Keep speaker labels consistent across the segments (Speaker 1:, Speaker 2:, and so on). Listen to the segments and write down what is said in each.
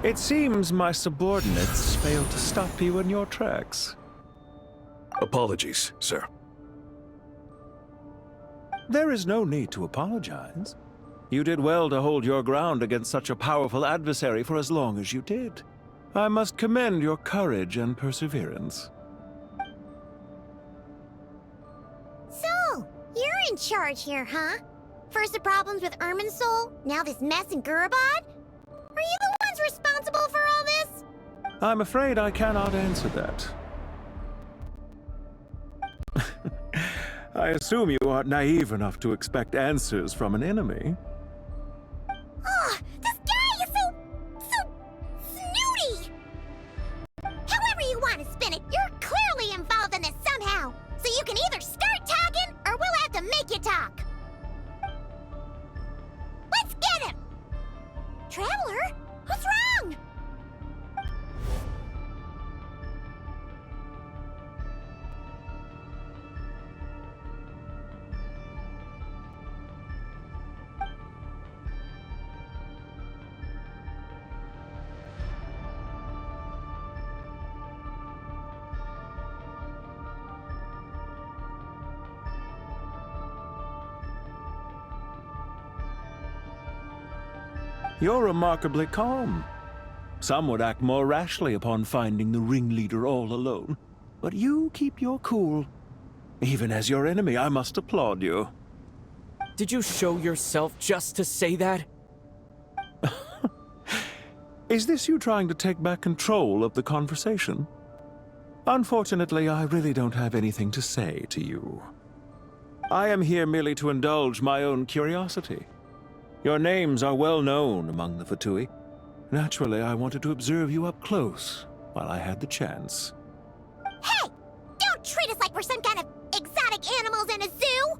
Speaker 1: It seems my subordinates failed to stop you in your tracks.
Speaker 2: Apologies, sir.
Speaker 1: There is no need to apologize. You did well to hold your ground against such a powerful adversary for as long as you did. I must commend your courage and perseverance.
Speaker 3: So, you're in charge here, huh? First the problems with Irminsul, now this mess in Gurabad? Are you the ones responsible for all this?
Speaker 1: I'm afraid I cannot answer that. I assume you aren't naive enough to expect answers from an enemy.
Speaker 3: Oh, this guy is so snooty! However you want to spin it, you're clearly involved in this somehow. So you can either start talking, or we'll have to make you talk. Let's get him! Traveler, what's wrong?
Speaker 1: You're remarkably calm. Some would act more rashly upon finding the ringleader all alone. But you keep your cool. Even as your enemy, I must applaud you.
Speaker 4: Did you show yourself just to say that?
Speaker 1: Is this you trying to take back control of the conversation? Unfortunately, I really don't have anything to say to you. I am here merely to indulge my own curiosity. Your names are well known among the Fatui. Naturally, I wanted to observe you up close while I had the chance.
Speaker 3: Hey! Don't treat us like we're some kind of exotic animals in a zoo!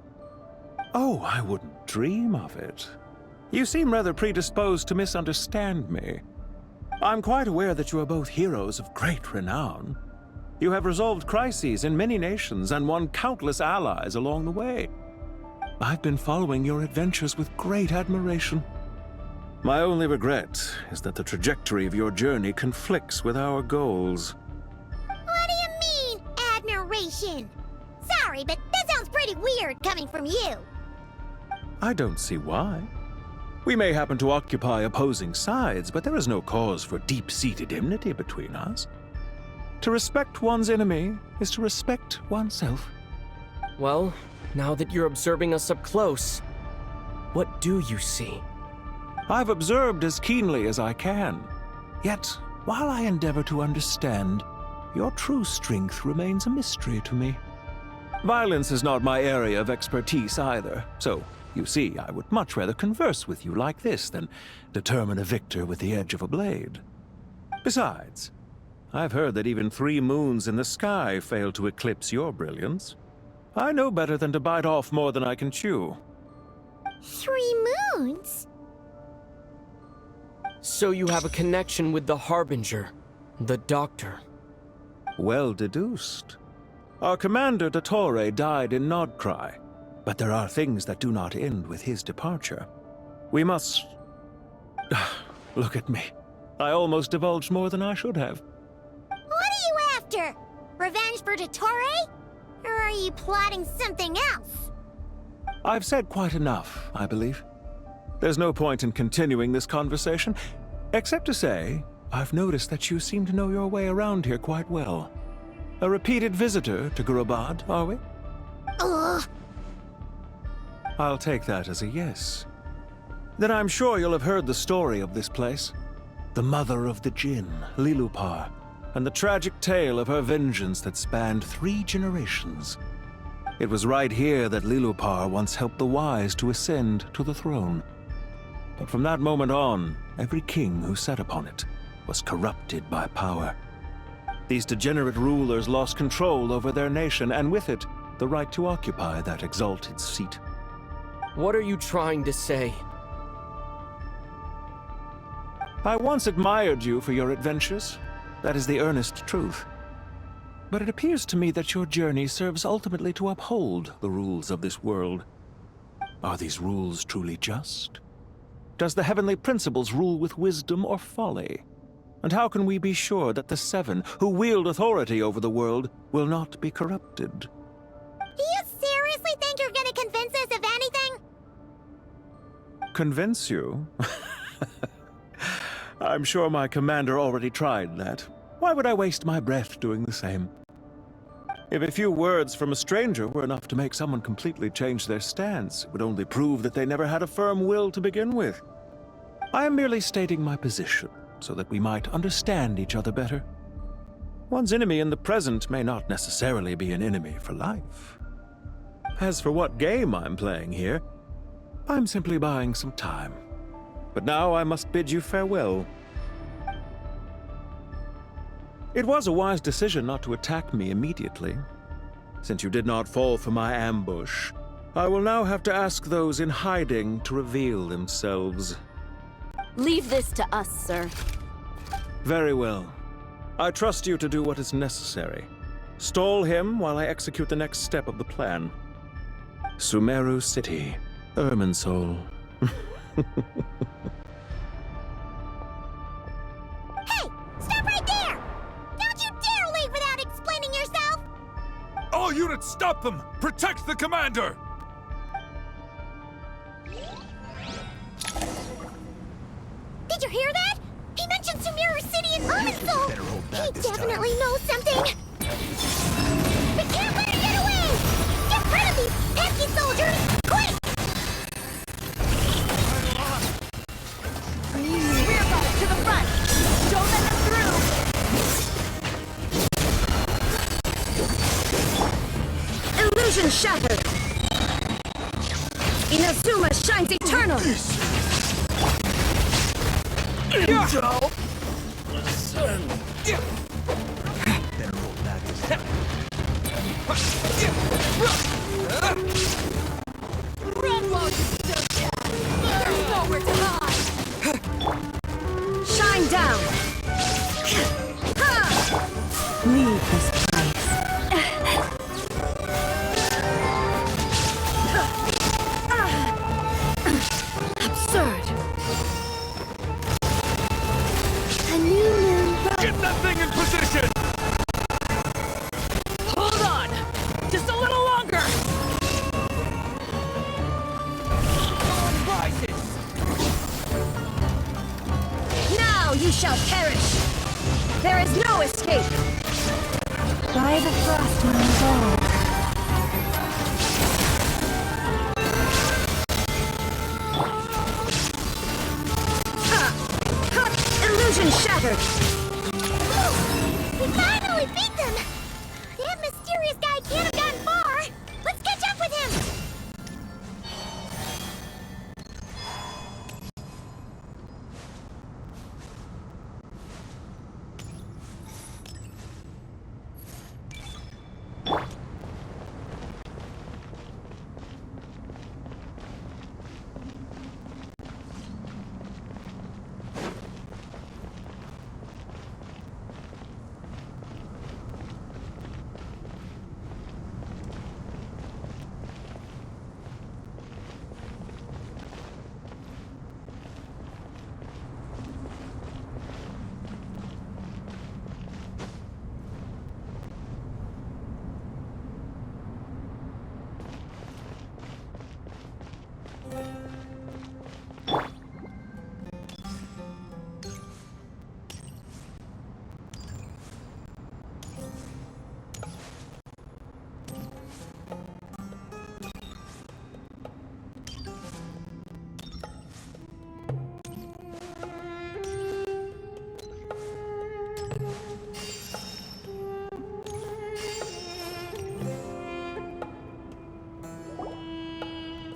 Speaker 1: Oh, I wouldn't dream of it. You seem rather predisposed to misunderstand me. I'm quite aware that you are both heroes of great renown. You have resolved crises in many nations and won countless allies along the way. I've been following your adventures with great admiration. My only regret is that the trajectory of your journey conflicts with our goals.
Speaker 3: What do you mean, admiration? Sorry, but that sounds pretty weird coming from you.
Speaker 1: I don't see why. We may happen to occupy opposing sides, but there is no cause for deep-seated enmity between us. To respect one's enemy is to respect oneself.
Speaker 4: Well, now that you're observing us up close, what do you see?
Speaker 1: I've observed as keenly as I can. Yet, while I endeavor to understand, your true strength remains a mystery to me. Violence is not my area of expertise either, so, you see, I would much rather converse with you like this than determine a victor with the edge of a blade. Besides, I've heard that even 3 moons in the sky fail to eclipse your brilliance. I know better than to bite off more than I can chew.
Speaker 3: 3 moons?
Speaker 4: So you have a connection with the Harbinger, the Doctor.
Speaker 1: Well deduced. Our commander, Dottore, died in Nodcry, but there are things that do not end with his departure. We must... Look at me. I almost divulged more than I should have.
Speaker 3: What are you after? Revenge for Dottore? Or are you plotting something else?
Speaker 1: I've said quite enough, I believe. There's no point in continuing this conversation, except to say, I've noticed that you seem to know your way around here quite well. A repeated visitor to Gurabad, are we?
Speaker 3: Ugh.
Speaker 1: I'll take that as a yes. Then I'm sure you'll have heard the story of this place. The mother of the Jinn, Lilupar, and the tragic tale of her vengeance that spanned 3 generations. It was right here that Lilupar once helped the wise to ascend to the throne. But from that moment on, every king who sat upon it was corrupted by power. These degenerate rulers lost control over their nation, and with it, the right to occupy that exalted seat.
Speaker 4: What are you trying to say?
Speaker 1: I once admired you for your adventures. That is the earnest truth. But it appears to me that your journey serves ultimately to uphold the rules of this world. Are these rules truly just? Does the heavenly principles rule with wisdom or folly? And how can we be sure that the Seven, who wield authority over the world, will not be corrupted?
Speaker 3: Do you seriously think you're gonna convince us of anything?
Speaker 1: Convince you? I'm sure my commander already tried that. Why would I waste my breath doing the same? If a few words from a stranger were enough to make someone completely change their stance, it would only prove that they never had a firm will to begin with. I am merely stating my position, so that we might understand each other better. One's enemy in the present may not necessarily be an enemy for life. As for what game I'm playing here, I'm simply buying some time. But now I must bid you farewell. It was a wise decision not to attack me immediately. Since you did not fall for my ambush, I will now have to ask those in hiding to reveal themselves.
Speaker 5: Leave this to us, sir.
Speaker 1: Very well. I trust you to do what is necessary. Stall him while I execute the next step of the plan. Sumeru City, Irminsul.
Speaker 3: Hey! Stop right there! Don't you dare leave without explaining yourself!
Speaker 2: All units, stop them! Protect the commander!
Speaker 3: Did you hear that? He mentioned Sumeru City and Irminsul! He definitely knows something! We can't let him get away! Get rid of these pesky soldiers! Quick!
Speaker 5: Rear guard to the front! Don't let them through! Illusion shattered! Inazuma shines eternal! Run while you still can! There's nowhere to hide! Shine down! Leave this place. Absurd! A new moon.
Speaker 2: Get that thing in position!
Speaker 5: Hold on! Just a little longer! Dawn rises! Now you shall perish! There is no escape! By the frost moon gold. Illusion shattered!
Speaker 3: We finally beat them! That mysterious guy can't have gone far! Let's catch up with him!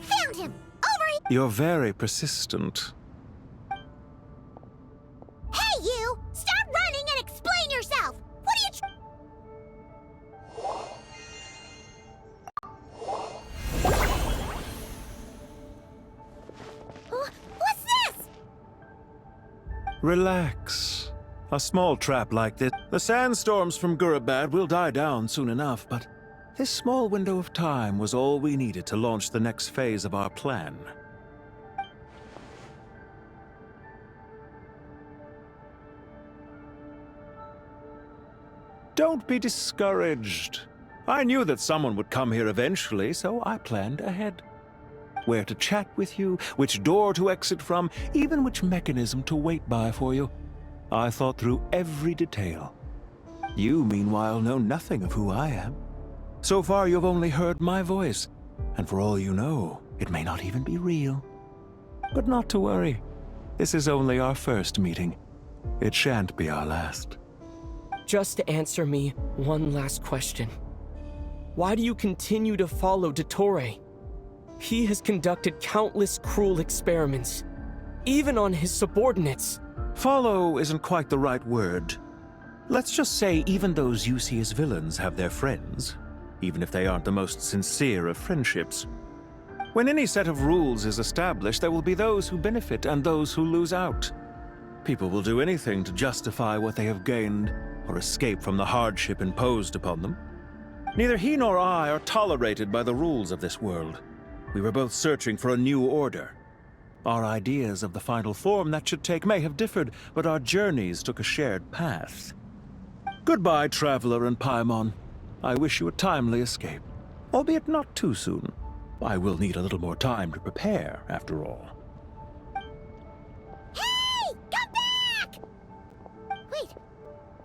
Speaker 3: Found him! Over here!
Speaker 1: You're very persistent.
Speaker 3: Hey, you! Stop running and explain yourself! What are you What's this?
Speaker 1: Relax. A small trap like this. The sandstorms from Gurabad will die down soon enough, but this small window of time was all we needed to launch the next phase of our plan. Don't be discouraged. I knew that someone would come here eventually, so I planned ahead. Where to chat with you, which door to exit from, even which mechanism to wait by for you. I thought through every detail. You, meanwhile, know nothing of who I am. So far, you've only heard my voice, and for all you know, it may not even be real. But not to worry. This is only our first meeting. It shan't be our last.
Speaker 4: Just answer me one last question. Why do you continue to follow Dottore? He has conducted countless cruel experiments, even on his subordinates.
Speaker 1: Follow isn't quite the right word. Let's just say even those you see as villains have their friends, even if they aren't the most sincere of friendships. When any set of rules is established, there will be those who benefit and those who lose out. People will do anything to justify what they have gained or escape from the hardship imposed upon them. Neither he nor I are tolerated by the rules of this world. We were both searching for a new order. Our ideas of the final form that should take may have differed, but our journeys took a shared path. Goodbye, Traveler and Paimon. I wish you a timely escape, albeit not too soon. I will need a little more time to prepare, after all.
Speaker 3: Hey! Come back! Wait,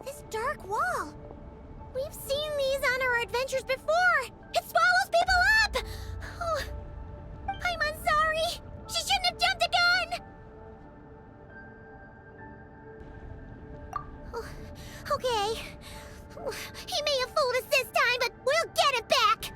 Speaker 3: this dark wall. We've seen these on our adventures before. It swallows people up! Oh, I'm sorry. She shouldn't have jumped the gun! Oh, okay. He may have fooled us this time, but we'll get him back!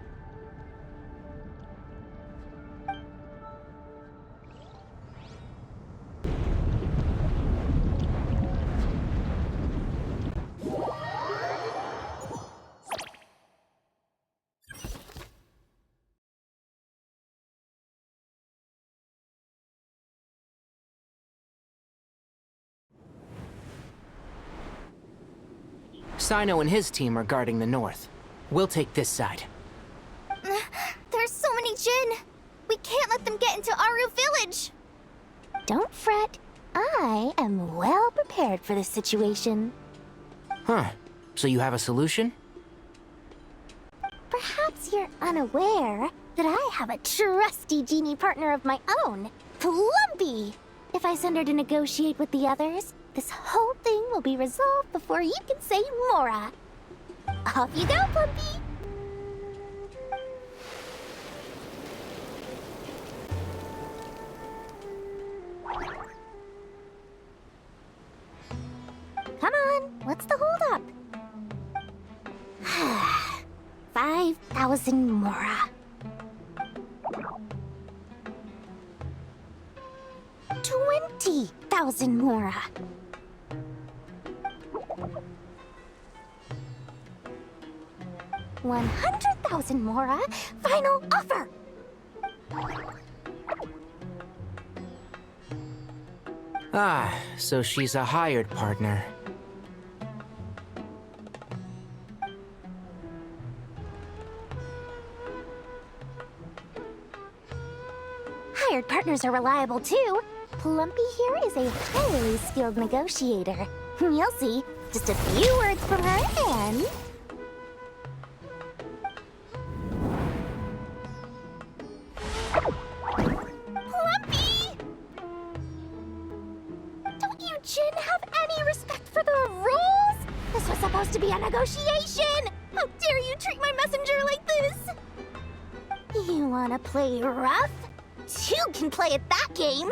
Speaker 6: Sino and his team are guarding the north. We'll take this side.
Speaker 3: There's so many Jin. We can't let them get into Aru Village. Don't fret. I am well prepared for this situation.
Speaker 6: Huh. So you have a solution?
Speaker 3: Perhaps you're unaware that I have a trusty genie partner of my own, Plumpy. If I send her to negotiate with the others, this whole thing will be resolved before you can say Mora. Off you go, Plumpy! Come on, what's the holdup? 5,000 Mora. 20,000 Mora. 100,000 Mora. Final offer.
Speaker 6: Ah, so she's a hired partner.
Speaker 3: Hired partners are reliable too. Plumpy here is a highly skilled negotiator. You'll see. Just a few words from her and... Plumpy! Don't you Jin have any respect for the rules? This was supposed to be a negotiation! How dare you treat my messenger like this? You wanna play rough? Two can play at that game!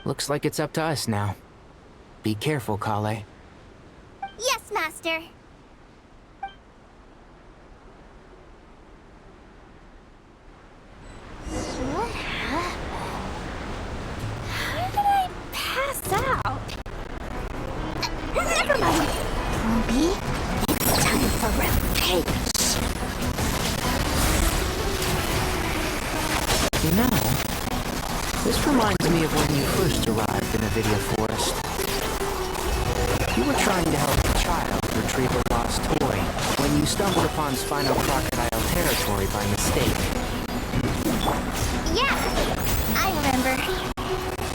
Speaker 6: Looks like it's up to us now. Be careful, Kale.
Speaker 3: Yes, Master. What happened? How did I pass out? Never mind. Ruby, it's time for revenge.
Speaker 6: You know, this reminds me of when you first arrived in the Video Forest. You were trying to help a child, retrieve a lost toy when you stumbled upon Spinal Crocodile territory by mistake.
Speaker 3: Yeah, I remember.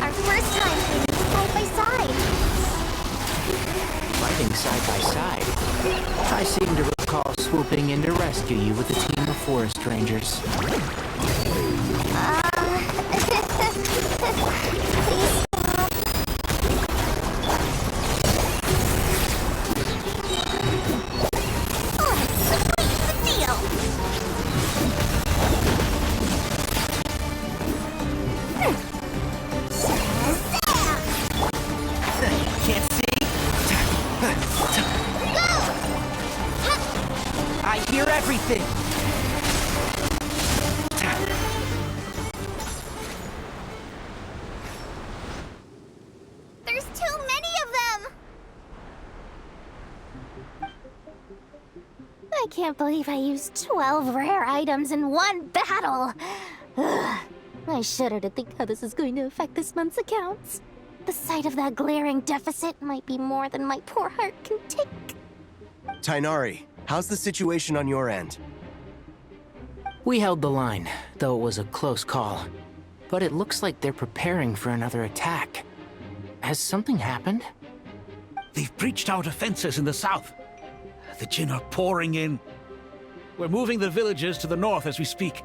Speaker 3: Our first time fighting side by side.
Speaker 6: Fighting side by side? I seem to recall swooping in to rescue you with a team of forest rangers.
Speaker 3: Please stop. Let's the deal.
Speaker 6: Can't see? I hear everything!
Speaker 3: There's too many of them! I can't believe I used 12 rare items in one battle! Ugh. I shudder to think how this is going to affect this month's accounts. The sight of that glaring deficit might be more than my poor heart can take.
Speaker 7: Tainari, how's the situation on your end?
Speaker 6: We held the line, though it was a close call. But it looks like they're preparing for another attack. Has something happened?
Speaker 8: They've breached our defenses in the south. The Jinn are pouring in. We're moving the villagers to the north as we speak.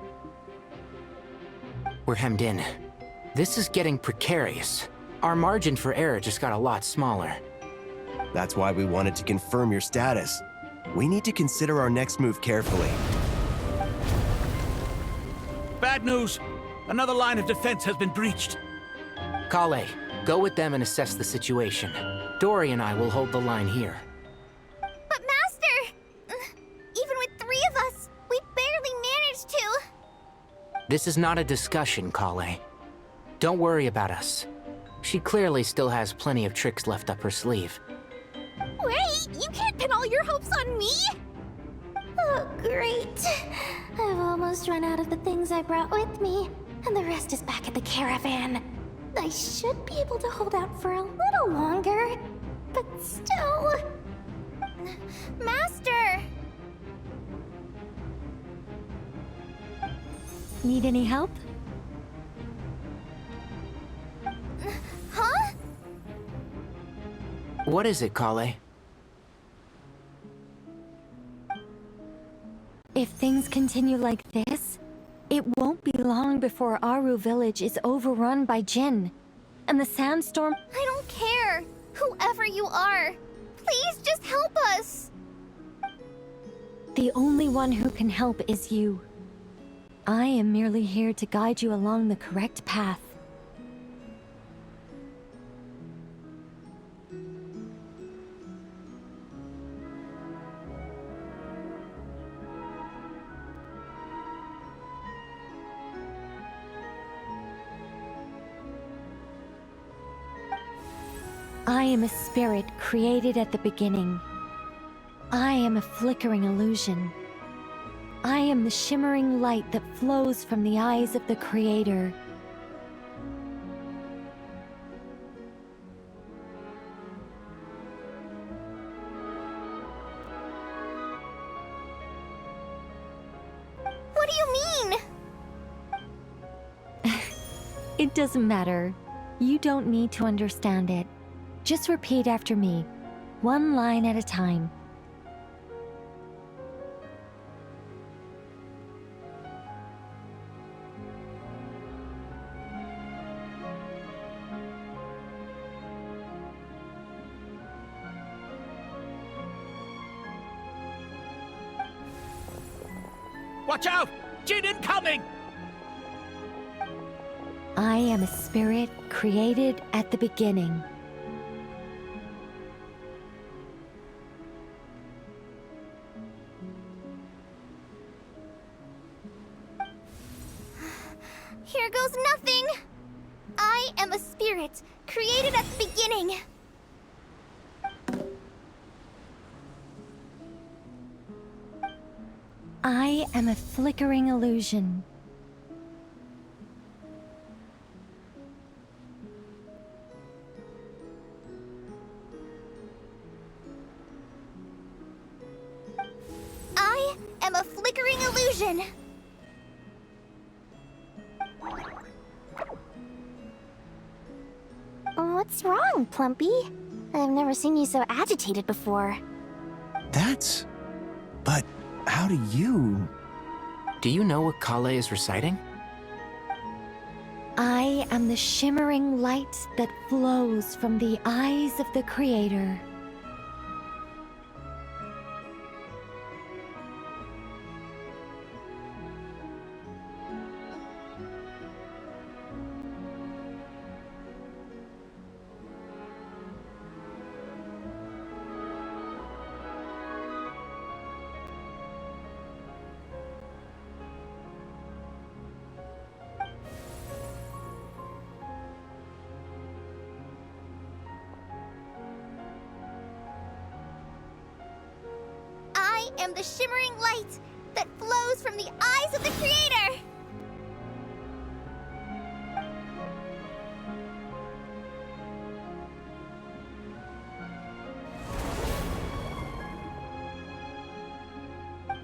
Speaker 6: We're hemmed in. This is getting precarious. Our margin for error just got a lot smaller.
Speaker 7: That's why we wanted to confirm your status. We need to consider our next move carefully.
Speaker 8: Bad news! Another line of defense has been breached.
Speaker 6: Kale, go with them and assess the situation. Dory and I will hold the line here.
Speaker 3: But Master! Even with 3 of us, we barely managed to.
Speaker 6: This is not a discussion, Kale. Don't worry about us. She clearly still has plenty of tricks left up her sleeve.
Speaker 3: Wait, you can't pin all your hopes on me? Oh, great. I've almost run out of the things I brought with me, and the rest is back at the caravan. I should be able to hold out for a little longer, but still... Master!
Speaker 5: Need any help?
Speaker 3: Huh?
Speaker 6: What is it, Kale?
Speaker 5: If things continue like this, it won't be long before Aru village is overrun by Jinn. And the sandstorm...
Speaker 3: I don't care. Whoever you are, please just help us.
Speaker 5: The only one who can help is you. I am merely here to guide you along the correct path. I am a spirit created at the beginning. I am a flickering illusion. I am the shimmering light that flows from the eyes of the Creator.
Speaker 3: What do you mean?
Speaker 5: It doesn't matter. You don't need to understand it. Just repeat after me, one line at a time.
Speaker 8: Watch out! Jinn incoming!
Speaker 5: I am a spirit created at the beginning.
Speaker 3: Here goes nothing. I am a spirit created at the beginning.
Speaker 5: I am a flickering illusion.
Speaker 3: am a flickering illusion. What's wrong, Plumpy? I've never seen you so agitated before.
Speaker 7: But how do you...
Speaker 6: Do you know what Kale is reciting?
Speaker 5: I am the shimmering light that flows from the eyes of the Creator.
Speaker 3: I am the shimmering light that flows from the eyes of the Creator!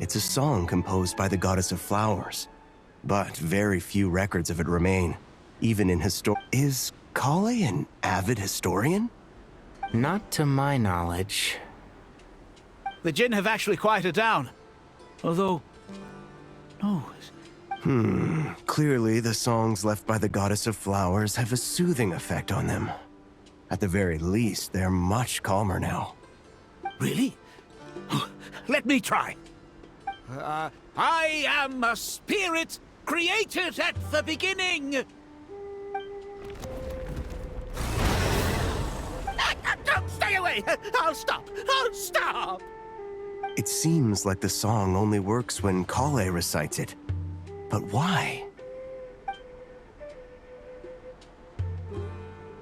Speaker 7: It's a song composed by the goddess of flowers, but very few records of it remain, even in Is Kale an avid historian?
Speaker 6: Not to my knowledge.
Speaker 8: The Jinn have actually quieted down. Although... no.
Speaker 7: Clearly, the songs left by the goddess of flowers have a soothing effect on them. At the very least, they're much calmer now.
Speaker 8: Really? Let me try. I am a spirit created at the beginning. Stay away! I'll stop! I'll stop!
Speaker 7: It seems like the song only works when Kale recites it. But why?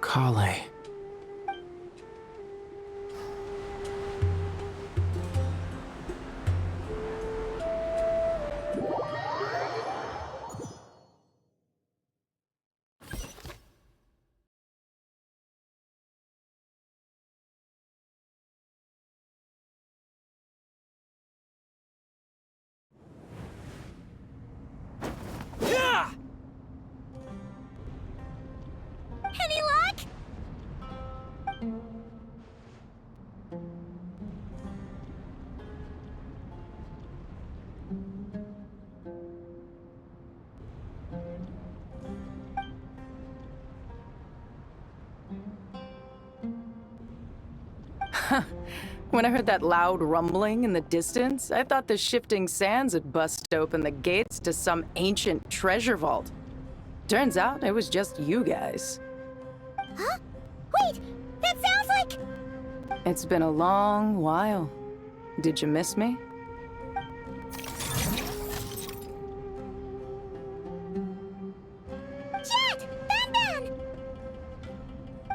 Speaker 6: Kale.
Speaker 3: Any luck?
Speaker 9: When I heard that loud rumbling in the distance, I thought the shifting sands had busted open the gates to some ancient treasure vault. Turns out it was just you guys.
Speaker 3: Huh? Wait, that sounds like...
Speaker 9: It's been a long while. Did you miss me?
Speaker 3: Jet! Ben!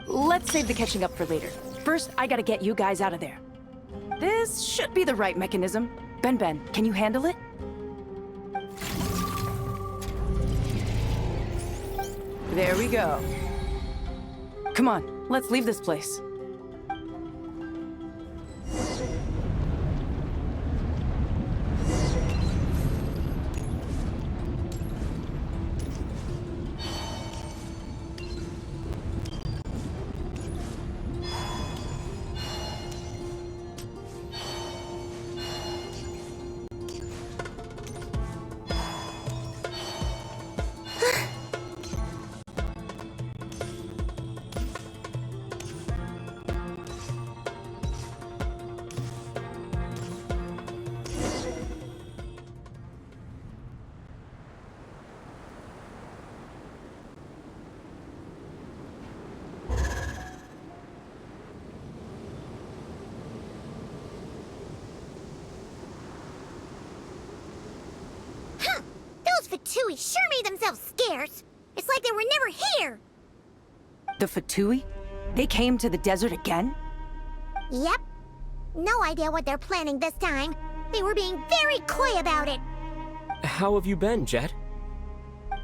Speaker 9: Let's save the catching up for later. First, I gotta get you guys out of there. This should be the right mechanism. Ben, can you handle it? There we go. Come on, let's leave this place.
Speaker 3: Fatui sure made themselves scarce. It's like they were never here.
Speaker 9: The Fatui? They came to the desert again?
Speaker 3: Yep. No idea what they're planning this time. They were being very coy about it.
Speaker 4: How have you been, Jet?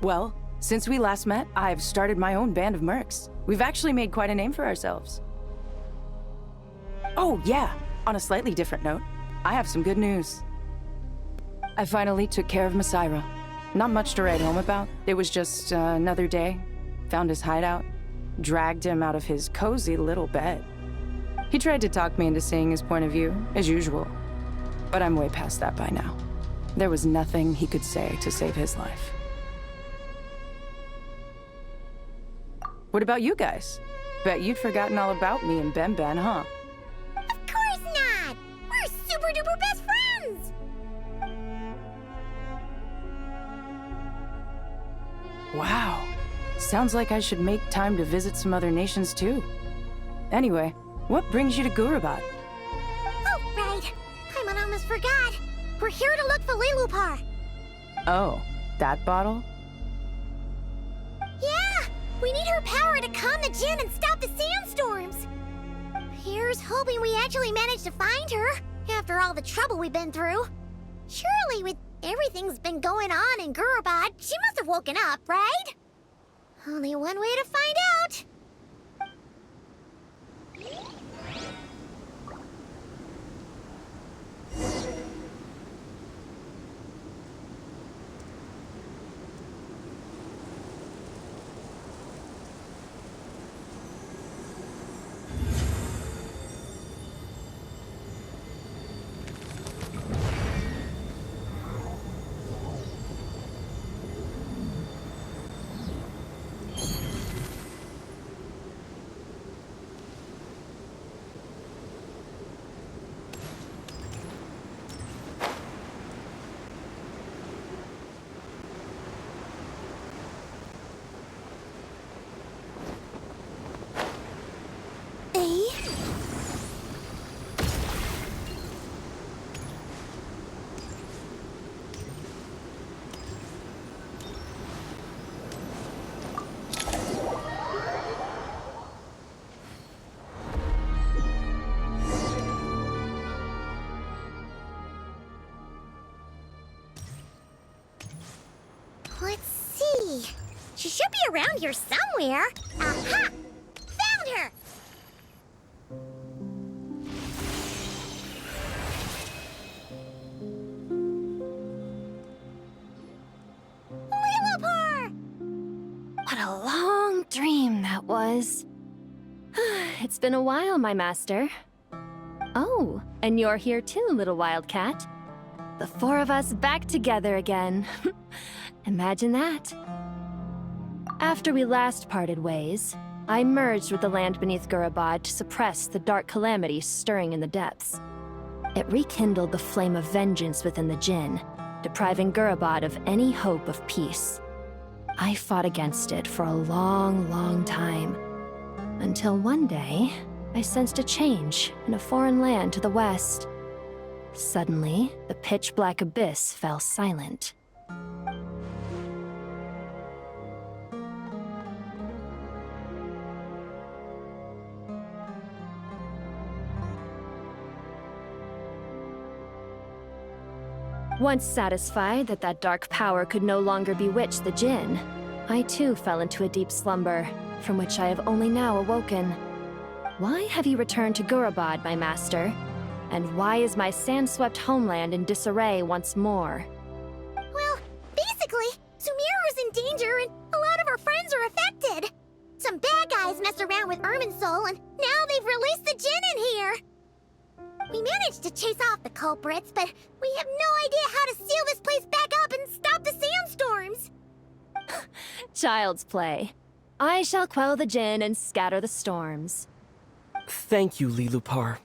Speaker 9: Well, since we last met, I've started my own band of mercs. We've actually made quite a name for ourselves. Oh, yeah. On a slightly different note, I have some good news. I finally took care of Masaira. Not much to write home about. It was just another day. Found his hideout. Dragged him out of his cozy little bed. He tried to talk me into seeing his point of view, as usual. But I'm way past that by now. There was nothing he could say to save his life. What about you guys? Bet you'd forgotten all about me and Ben Ben, huh?
Speaker 3: Of course not! We're super duper best friends!
Speaker 9: Wow. Sounds like I should make time to visit some other nations too. Anyway, what brings you to Gurabad?
Speaker 3: Oh, right. I almost forgot. We're here to look for Lilupar.
Speaker 9: Oh, that bottle?
Speaker 3: Yeah! We need her power to calm the Jinn and stop the sandstorms. Here's hoping we actually manage to find her, after all the trouble we've been through. Surely, with everything's been going on in Gurabad, she must have woken up, right? Only one way to find out. Let's see. She should be around here somewhere. Aha! Found her! Lilupar!
Speaker 5: What a long dream that was. It's been a while, my master. Oh, and you're here too, little wildcat. The four of us back together again. Imagine that. After we last parted ways, I merged with the land beneath Gurabad to suppress the dark calamity stirring in the depths. It rekindled the flame of vengeance within the Jinn, depriving Gurabad of any hope of peace. I fought against it for a long, long time, until one day, I sensed a change in a foreign land to the west. Suddenly, the pitch-black abyss fell silent. Once satisfied that that dark power could no longer bewitch the Jinn, I too fell into a deep slumber, from which I have only now awoken. Why have you returned to Gurabad, my master? And why is my sand-swept homeland in disarray once more?
Speaker 3: Well, basically, Sumeru's in danger and a lot of our friends are affected. Some bad guys messed around with Irminsul and now they've released the Jinn in here. We managed to chase off the culprits, but we have no idea how to seal this place back up and stop the sandstorms.
Speaker 5: Child's play. I shall quell the Jinn and scatter the storms.
Speaker 4: Thank you, Lilupar.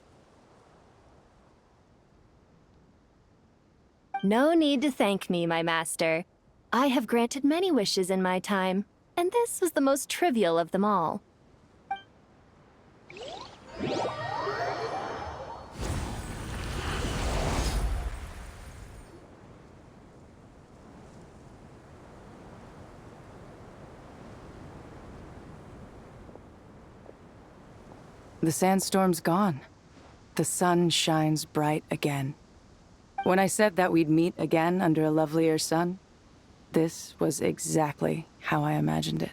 Speaker 5: No need to thank me, my master. I have granted many wishes in my time, and this was the most trivial of them all.
Speaker 9: The sandstorm's gone. The sun shines bright again. When I said that we'd meet again under a lovelier sun, this was exactly how I imagined it.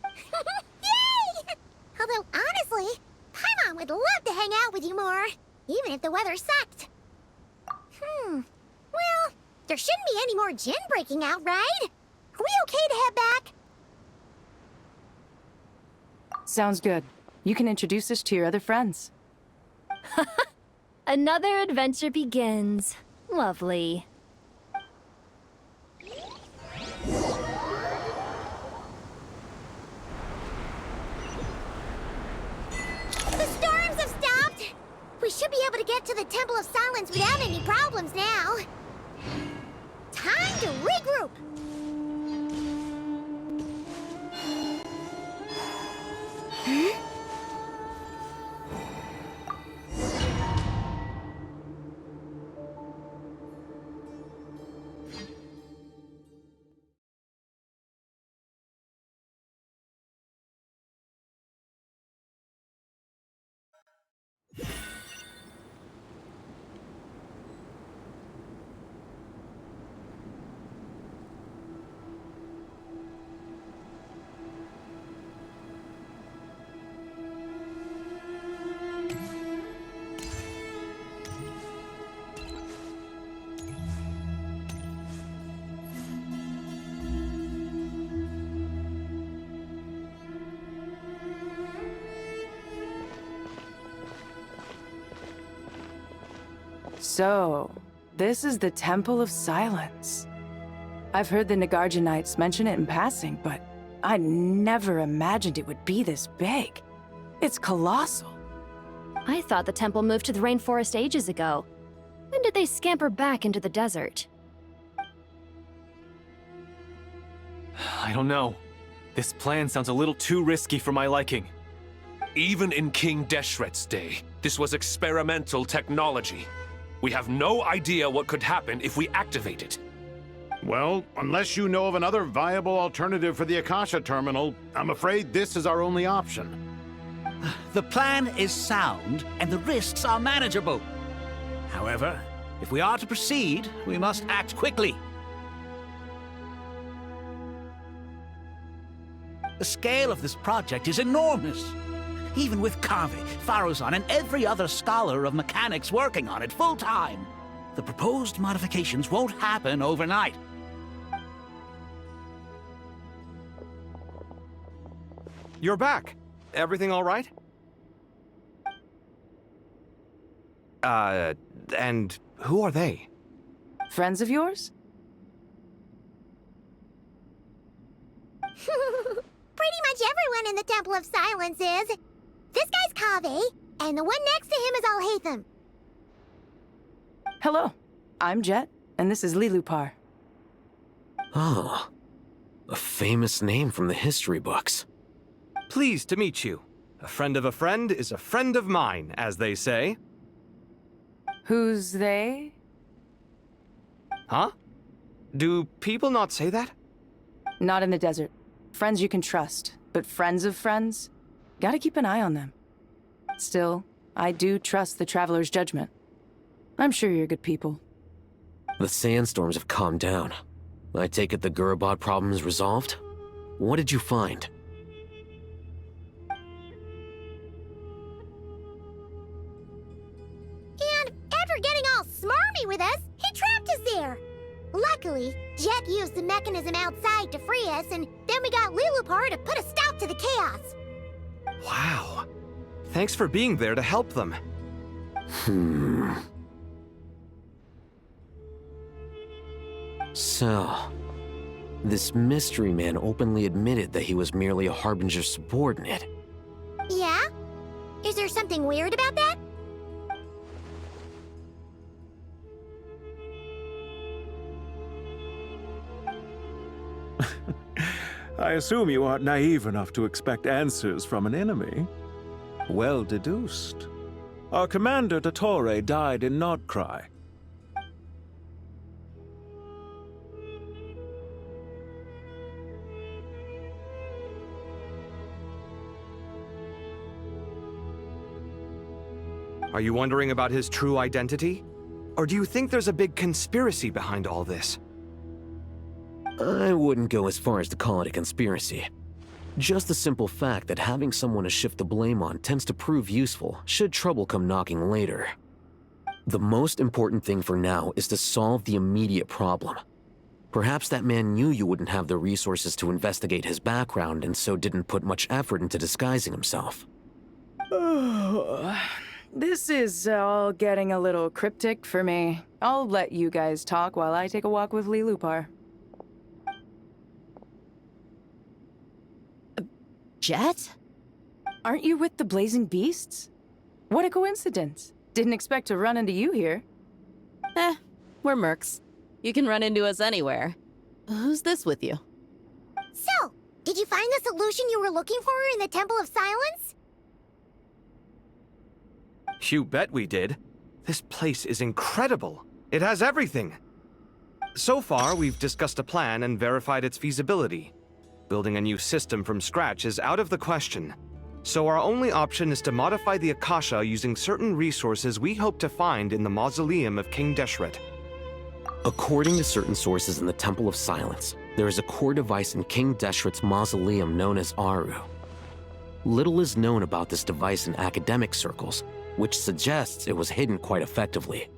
Speaker 3: Yay! Although, honestly, Paimon would love to hang out with you more, even if the weather sucked. Well, There shouldn't be any more gin breaking out, right? Are we okay to head back?
Speaker 9: Sounds good. You can introduce us to your other friends.
Speaker 5: Another adventure begins. Lovely.
Speaker 3: The storms have stopped! We should be able to get to the Temple of Silence without any problems now. Time to regroup!
Speaker 9: So, this is the Temple of Silence. I've heard the Nagarjanites mention it in passing, but I never imagined it would be this big. It's colossal.
Speaker 5: I thought the temple moved to the rainforest ages ago. When did they scamper back into the desert?
Speaker 4: I don't know. This plan sounds a little too risky for my liking.
Speaker 10: Even in King Deshret's day, this was experimental technology. We have no idea what could happen if we activate it.
Speaker 2: Well, unless you know of another viable alternative for the Akasha terminal, I'm afraid this is our only option.
Speaker 8: The plan is sound, and the risks are manageable. However, if we are to proceed, we must act quickly. The scale of this project is enormous. Even with Kave, Faruzan, and every other scholar of mechanics working on it full-time, the proposed modifications won't happen overnight.
Speaker 4: You're back. Everything all right? And who are they?
Speaker 9: Friends of yours?
Speaker 3: Pretty much everyone in the Temple of Silence is. This guy's Kave, and the one next to him is Alhaitham.
Speaker 9: Hello, I'm Jet, and this is Lilupar.
Speaker 11: Oh, a famous name from the history books.
Speaker 4: Pleased to meet you. A friend of a friend is a friend of mine, as they say.
Speaker 9: Who's they?
Speaker 4: Huh? Do people not say that?
Speaker 9: Not in the desert. Friends you can trust, but friends of friends? Gotta keep an eye on them. Still, I do trust the Traveler's judgment. I'm sure you're good people.
Speaker 11: The sandstorms have calmed down. I take it the Gurubot problem is resolved? What did you find?
Speaker 3: And after getting all smarmy with us, he trapped us there. Luckily, Jet used the mechanism outside to free us, and then we got Lilupar to put a stop to the chaos.
Speaker 4: Wow. Thanks for being there to help them.
Speaker 11: So, this mystery man openly admitted that he was merely a Harbinger subordinate.
Speaker 3: Yeah? Is there something weird about that?
Speaker 1: I assume you aren't naive enough to expect answers from an enemy. Well deduced. Our commander, Dottore, died in Nordcry.
Speaker 4: Are you wondering about his true identity? Or do you think there's a big conspiracy behind all this?
Speaker 11: I wouldn't go as far as to call it a conspiracy. Just the simple fact that having someone to shift the blame on tends to prove useful should trouble come knocking later. The most important thing for now is to solve the immediate problem. Perhaps that man knew you wouldn't have the resources to investigate his background and so didn't put much effort into disguising himself.
Speaker 9: This is all getting a little cryptic for me. I'll let you guys talk while I take a walk with Lilupar.
Speaker 12: Jet?
Speaker 9: Aren't you with the Blazing Beasts? What a coincidence. Didn't expect to run into you here.
Speaker 12: We're mercs. You can run into us anywhere. Who's this with you?
Speaker 3: So, did you find the solution you were looking for in the Temple of Silence?
Speaker 13: You bet we did. This place is incredible. It has everything. So far, we've discussed a plan and verified its feasibility. Building a new system from scratch is out of the question. So our only option is to modify the Akasha using certain resources we hope to find in the mausoleum of King Deshret.
Speaker 11: According to certain sources in the Temple of Silence, there is a core device in King Deshret's mausoleum known as Aru. Little is known about this device in academic circles, which suggests it was hidden quite effectively.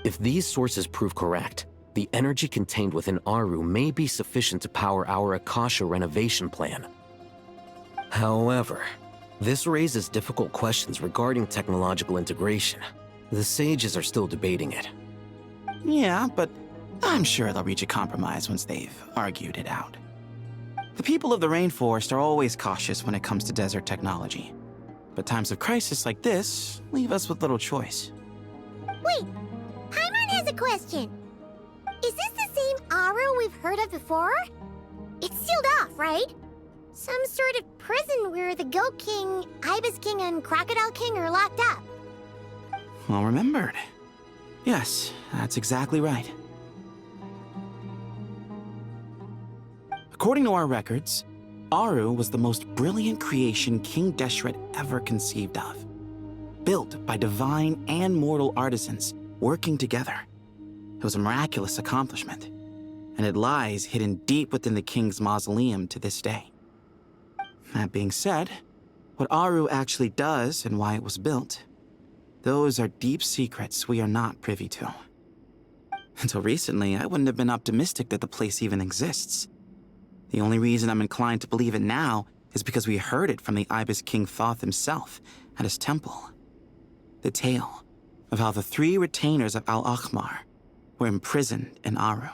Speaker 11: If these sources prove correct, the energy contained within Aru may be sufficient to power our Akasha renovation plan. However, this raises difficult questions regarding technological integration. The sages are still debating it.
Speaker 14: Yeah, but I'm sure they'll reach a compromise once they've argued it out. The people of the rainforest are always cautious when it comes to desert technology. But times of crisis like this leave us with little choice.
Speaker 3: Wait, Paimon has a question. Is this the same Aru we've heard of before? It's sealed off, right? Some sort of prison where the Goat King, Ibis King, and Crocodile King are locked up.
Speaker 14: Well remembered. Yes, that's exactly right. According to our records, Aru was the most brilliant creation King Deshret ever conceived of. Built by divine and mortal artisans working together. It was a miraculous accomplishment, and it lies hidden deep within the king's mausoleum to this day. That being said, what Aru actually does and why it was built, those are deep secrets we are not privy to. Until recently, I wouldn't have been optimistic that the place even exists. The only reason I'm inclined to believe it now is because we heard it from the Ibis King Thoth himself at his temple. The tale of how the 3 retainers of Al-Akhmar were imprisoned in Aru.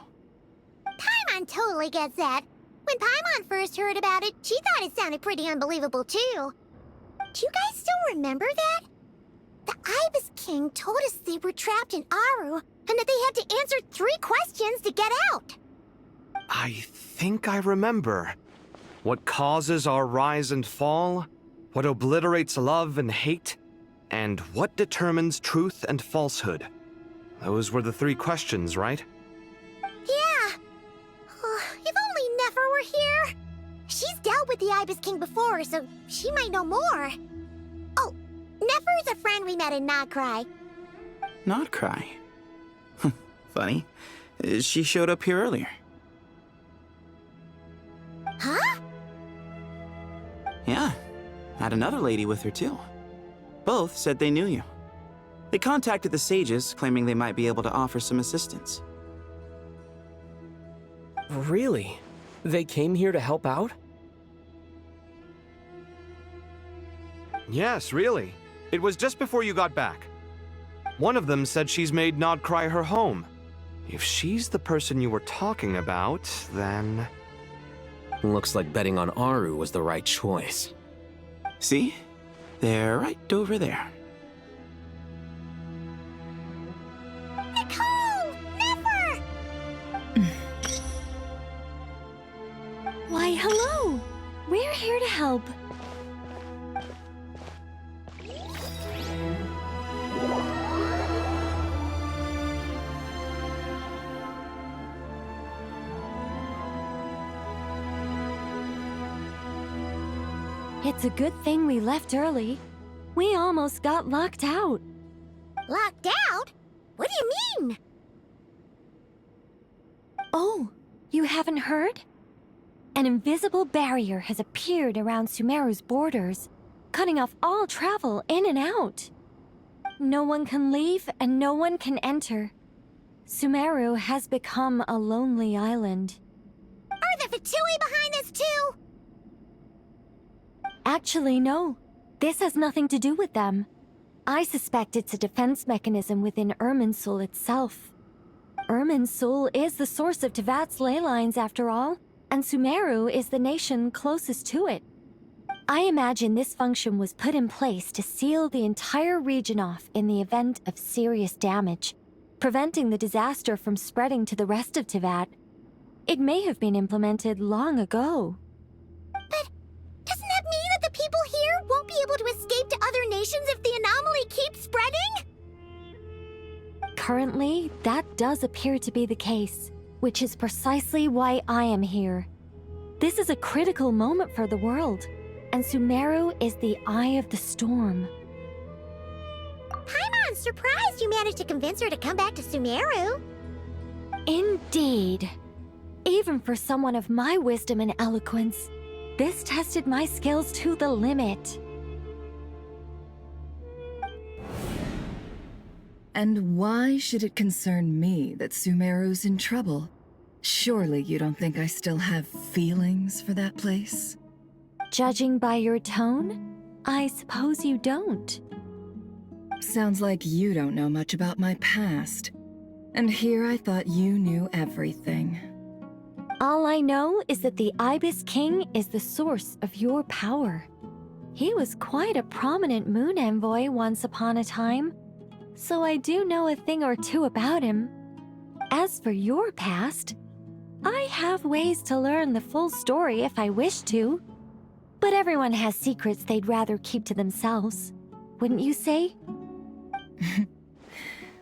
Speaker 3: Paimon totally gets that. When Paimon first heard about it, she thought it sounded pretty unbelievable too. Do you guys still remember that? The Ibis King told us they were trapped in Aru and that they had to answer 3 questions to get out.
Speaker 13: I think I remember. What causes our rise and fall? What obliterates love and hate? And what determines truth and falsehood? Those were the 3 questions, right?
Speaker 3: Yeah. If only Nefer were here. She's dealt with the Ibis King before, so she might know more. Oh, Nefer's a friend we met in Nodcry.
Speaker 14: Nodcry? Funny. She showed up here earlier.
Speaker 3: Huh?
Speaker 14: Yeah. Had another lady with her, too. Both said they knew you. They contacted the sages, claiming they might be able to offer some assistance.
Speaker 4: Really? They came here to help out?
Speaker 13: Yes, really. It was just before you got back. One of them said she's made Nodcry her home. If she's the person you were talking about, then...
Speaker 11: Looks like betting on Aru was the right choice.
Speaker 14: See? They're right over there.
Speaker 3: Nicole! Nefer!
Speaker 5: Why, hello! We're here to help. It's a good thing we left early. We almost got locked out.
Speaker 3: Locked out? What do you mean?
Speaker 5: Oh, you haven't heard? An invisible barrier has appeared around Sumeru's borders, cutting off all travel in and out. no one can leave and no one can enter. Sumeru has become a lonely island.
Speaker 3: Are the Fatui behind this too?
Speaker 5: Actually, no. This has nothing to do with them. I suspect it's a defense mechanism within Irminsul itself. Irminsul is the source of Tevat's ley lines, after all, and Sumeru is the nation closest to it. I imagine this function was put in place to seal the entire region off in the event of serious damage, preventing the disaster from spreading to the rest of Tevat. It may have been implemented long ago.
Speaker 3: But doesn't that mean that the people here won't be able to escape to other nations if the anomaly keeps spreading?
Speaker 5: Currently, that does appear to be the case, which is precisely why I am here. This is a critical moment for the world, and Sumeru is the eye of the storm.
Speaker 3: Paimon's surprised you managed to convince her to come back to Sumeru.
Speaker 5: Indeed. Even for someone of my wisdom and eloquence, this tested my skills to the limit.
Speaker 15: And why should it concern me that Sumeru's in trouble? Surely you don't think I still have feelings for that place?
Speaker 5: Judging by your tone, I suppose you don't.
Speaker 15: Sounds like you don't know much about my past. And here I thought you knew everything.
Speaker 5: All I know is that the Ibis King is the source of your power. He was quite a prominent moon envoy once upon a time, so I do know a thing or two about him. As for your past, I have ways to learn the full story if I wish to. But everyone has secrets they'd rather keep to themselves, wouldn't you say?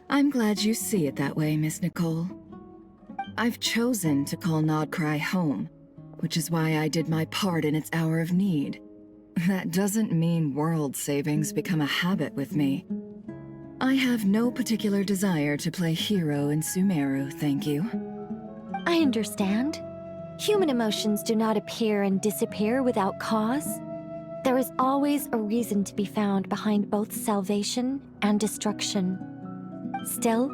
Speaker 15: I'm glad you see it that way, Miss Nicole. I've chosen to call Nodcry home, which is why I did my part in its hour of need. That doesn't mean world savings become a habit with me. I have no particular desire to play hero in Sumeru, thank you.
Speaker 5: I understand. Human emotions do not appear and disappear without cause. There is always a reason to be found behind both salvation and destruction. Still,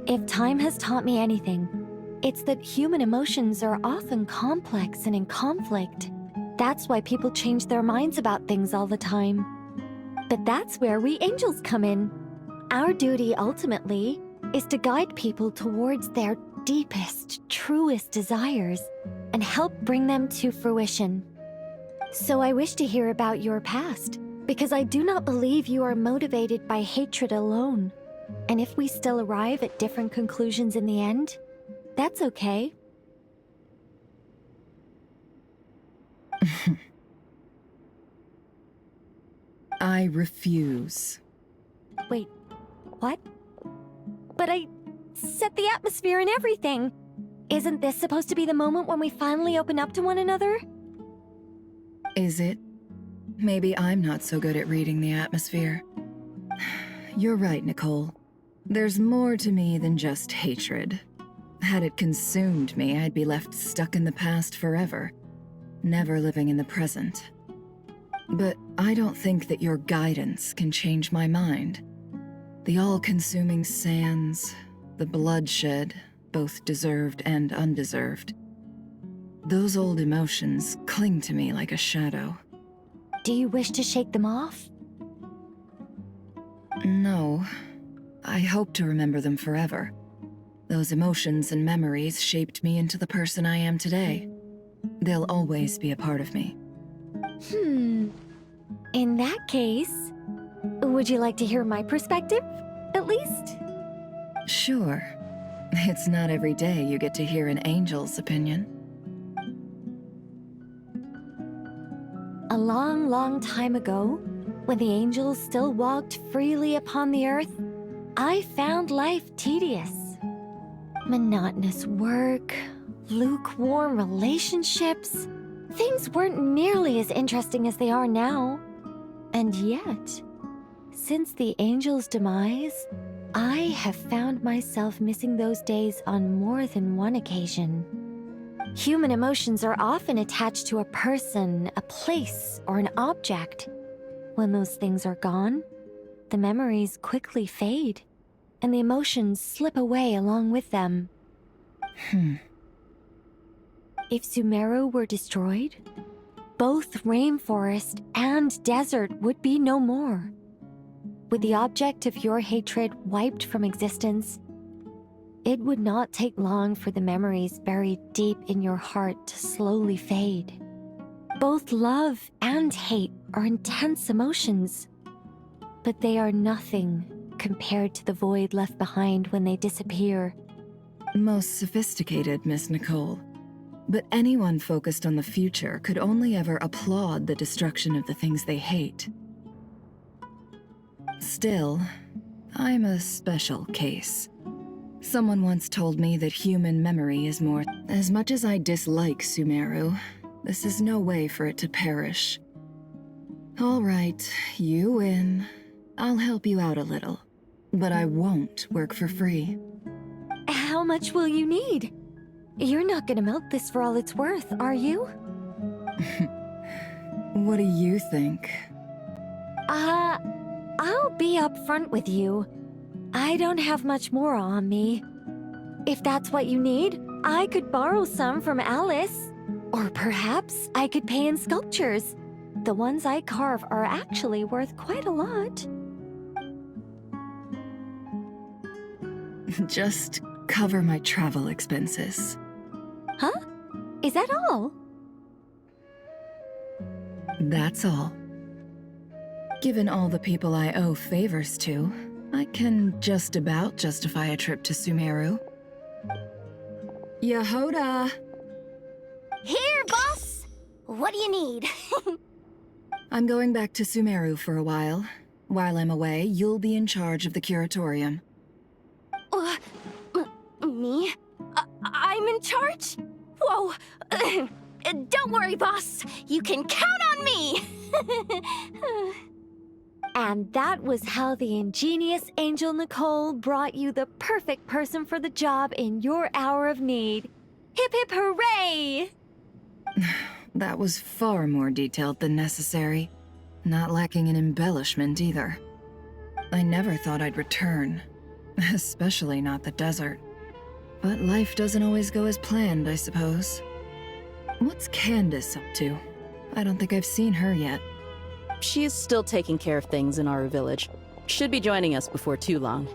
Speaker 5: if time has taught me anything, it's that human emotions are often complex and in conflict. That's why people change their minds about things all the time. But that's where we angels come in. Our duty, ultimately, is to guide people towards their deepest, truest desires and help bring them to fruition. So I wish to hear about your past, because I do not believe you are motivated by hatred alone. And if we still arrive at different conclusions in the end, that's okay.
Speaker 15: I refuse.
Speaker 5: Wait, what? But I set the atmosphere and everything. Isn't this supposed to be the moment when we finally open up to one another?
Speaker 15: Is it? Maybe I'm not so good at reading the atmosphere. You're right, Nicole. There's more to me than just hatred. Had it consumed me, I'd be left stuck in the past forever, never living in the present. But I don't think that your guidance can change my mind. The all-consuming sands, the bloodshed, both deserved and undeserved. Those old emotions cling to me like a shadow.
Speaker 5: Do you wish to shake them off?
Speaker 15: No. I hope to remember them forever. Those emotions and memories shaped me into the person I am today. They'll always be a part of me.
Speaker 5: In that case, would you like to hear my perspective, at least?
Speaker 15: Sure. It's not every day you get to hear an angel's opinion.
Speaker 5: A long, long time ago, when the angels still walked freely upon the earth, I found life tedious. Monotonous work, lukewarm relationships. Things weren't nearly as interesting as they are now. And yet, since the angel's demise, I have found myself missing those days on more than one occasion. Human emotions are often attached to a person, a place, or an object. When those things are gone, the memories quickly fade, and the emotions slip away along with them. If Sumeru were destroyed, both rainforest and desert would be no more. With the object of your hatred wiped from existence, it would not take long for the memories buried deep in your heart to slowly fade. Both love and hate are intense emotions, but they are nothing compared to the void left behind when they disappear.
Speaker 15: Most sophisticated, Miss Nicole. But anyone focused on the future could only ever applaud the destruction of the things they hate. Still, I'm a special case. Someone once told me that human memory is more. As much as I dislike Sumeru, this is no way for it to perish. All right, you win. I'll help you out a little, but I won't work for free.
Speaker 5: How much will you need? You're not gonna milk this for all it's worth, are you?
Speaker 15: What do you think?
Speaker 5: I'll be upfront with you. I don't have much more on me. If that's what you need, I could borrow some from Alice. Or perhaps I could pay in sculptures. The ones I carve are actually worth quite a lot.
Speaker 15: Just cover my travel expenses.
Speaker 5: Huh? Is that all?
Speaker 15: That's all. Given all the people I owe favors to, I can just about justify a trip to Sumeru. Yehoda!
Speaker 3: Here, boss! What do you need?
Speaker 15: I'm going back to Sumeru for a while. While I'm away, you'll be in charge of the curatorium.
Speaker 3: Me? I'm in charge? Whoa! Don't worry, boss. You can count on me!
Speaker 5: And that was how the ingenious Angel Nicole brought you the perfect person for the job in your hour of need. Hip hip hooray!
Speaker 15: That was far more detailed than necessary. Not lacking in embellishment either. I never thought I'd return. Especially not the desert. But life doesn't always go as planned, I suppose. What's Candace up to? I don't think I've seen her yet.
Speaker 12: She is still taking care of things in our village. Should be joining us before too long.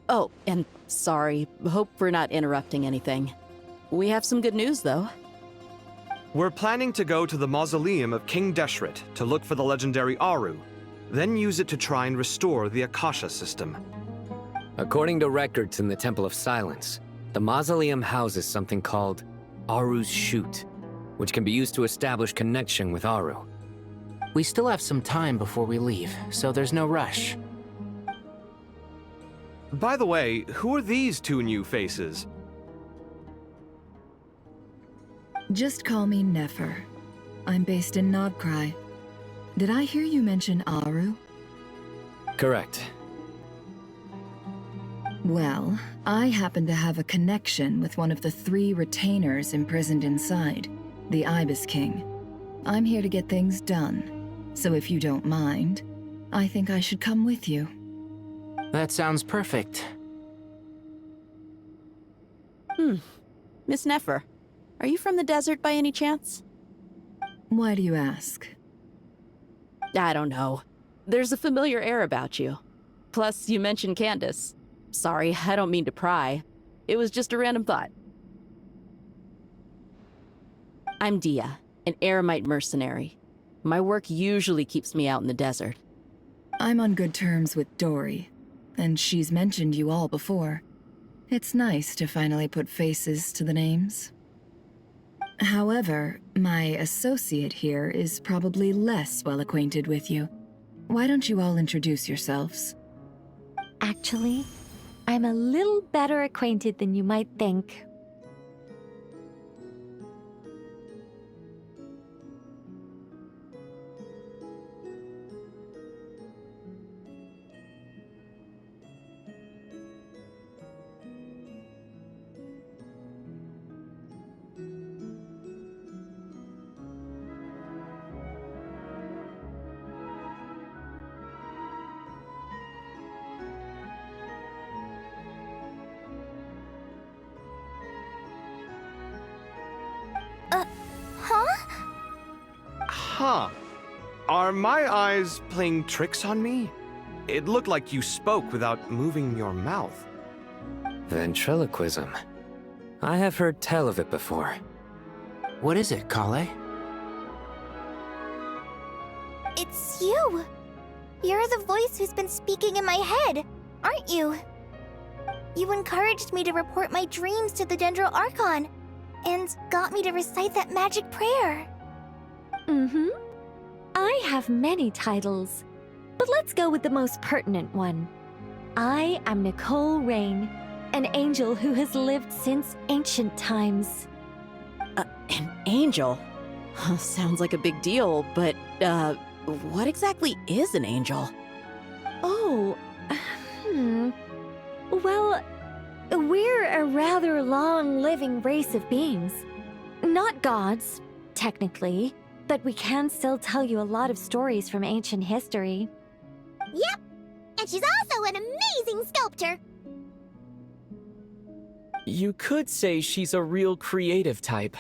Speaker 12: Oh, and sorry. Hope we're not interrupting anything. We have some good news, though.
Speaker 13: We're planning to go to the mausoleum of King Deshret to look for the legendary Aru, then use it to try and restore the Akasha system.
Speaker 11: According to records in the Temple of Silence, the mausoleum houses something called Aru's Chute, which can be used to establish connection with Aru.
Speaker 6: We still have some time before we leave, so there's no rush.
Speaker 13: By the way, who are these two new faces?
Speaker 15: Just call me Nefer. I'm based in Nobkrai. Did I hear you mention Aru?
Speaker 11: Correct.
Speaker 15: Well, I happen to have a connection with one of the 3 retainers imprisoned inside, the Ibis King. I'm here to get things done, so if you don't mind, I think I should come with you.
Speaker 6: That sounds perfect.
Speaker 12: Miss Nefer, are you from the desert by any chance?
Speaker 15: Why do you ask?
Speaker 12: I don't know. There's a familiar air about you. Plus, you mentioned Candace. Sorry, I don't mean to pry. It was just a random thought. I'm Dia, an eremite mercenary. My work usually keeps me out in the desert.
Speaker 15: I'm on good terms with Dory, and she's mentioned you all before. It's nice to finally put faces to the names. However, my associate here is probably less well acquainted with you. Why don't you all introduce yourselves?
Speaker 5: Actually, I'm a little better acquainted than you might think.
Speaker 13: Huh. Are my eyes playing tricks on me? It looked like you spoke without moving your mouth.
Speaker 11: Ventriloquism. I have heard tell of it before.
Speaker 6: What is it, Kale?
Speaker 3: It's you! You're the voice who's been speaking in my head, aren't you? You encouraged me to report my dreams to the Dendro Archon, and got me to recite that magic prayer.
Speaker 5: Mm-hmm. I have many titles, but let's go with the most pertinent one. I am Nicole Rain, an angel who has lived since ancient times.
Speaker 12: An angel? Sounds like a big deal, but, what exactly is an angel?
Speaker 5: Oh, Well, we're a rather long-living race of beings. Not gods, technically, but we can still tell you a lot of stories from ancient history.
Speaker 3: Yep! And she's also an amazing sculptor!
Speaker 4: You could say she's a real creative type.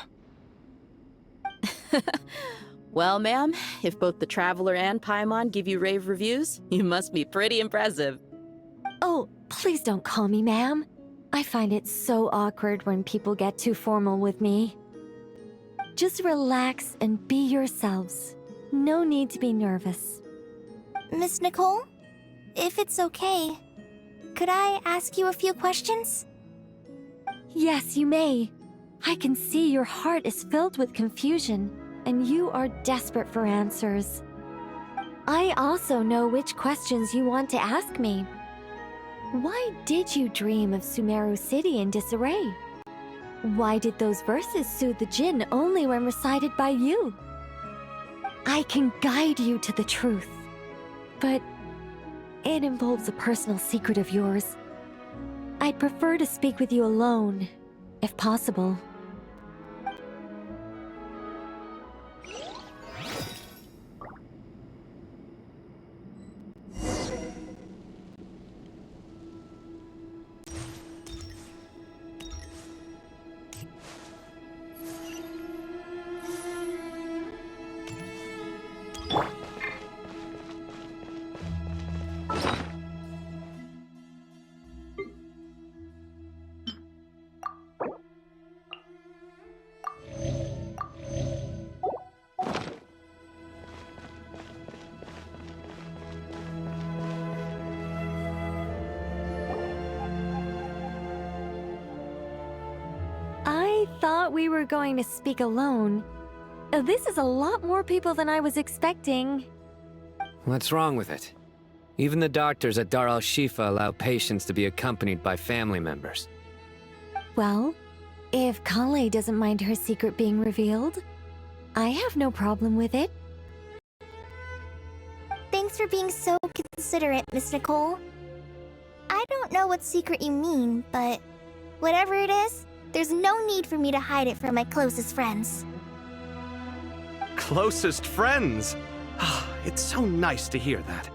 Speaker 12: Well, ma'am, if both the Traveler and Paimon give you rave reviews, you must be pretty impressive.
Speaker 5: Oh, please don't call me ma'am. I find it so awkward when people get too formal with me. Just relax and be yourselves. No need to be nervous.
Speaker 3: Miss Nicole, if it's okay, could I ask you a few questions?
Speaker 5: Yes, you may. I can see your heart is filled with confusion, and you are desperate for answers. I also know which questions you want to ask me. Why did you dream of Sumeru City in disarray? Why did those verses soothe the Jinn only when recited by you? I can guide you to the truth, but it involves a personal secret of yours. I'd prefer to speak with you alone, if possible. I thought we were going to speak alone. This is a lot more people than I was expecting.
Speaker 11: What's wrong with it? Even the doctors at Dar al-Shifa allow patients to be accompanied by family members.
Speaker 5: Well, if Kale doesn't mind her secret being revealed, I have no problem with it.
Speaker 3: Thanks for being so considerate, Miss Nicole. I don't know what secret you mean, but whatever it is, there's no need for me to hide it from my closest friends.
Speaker 13: Closest friends? It's so nice to hear that.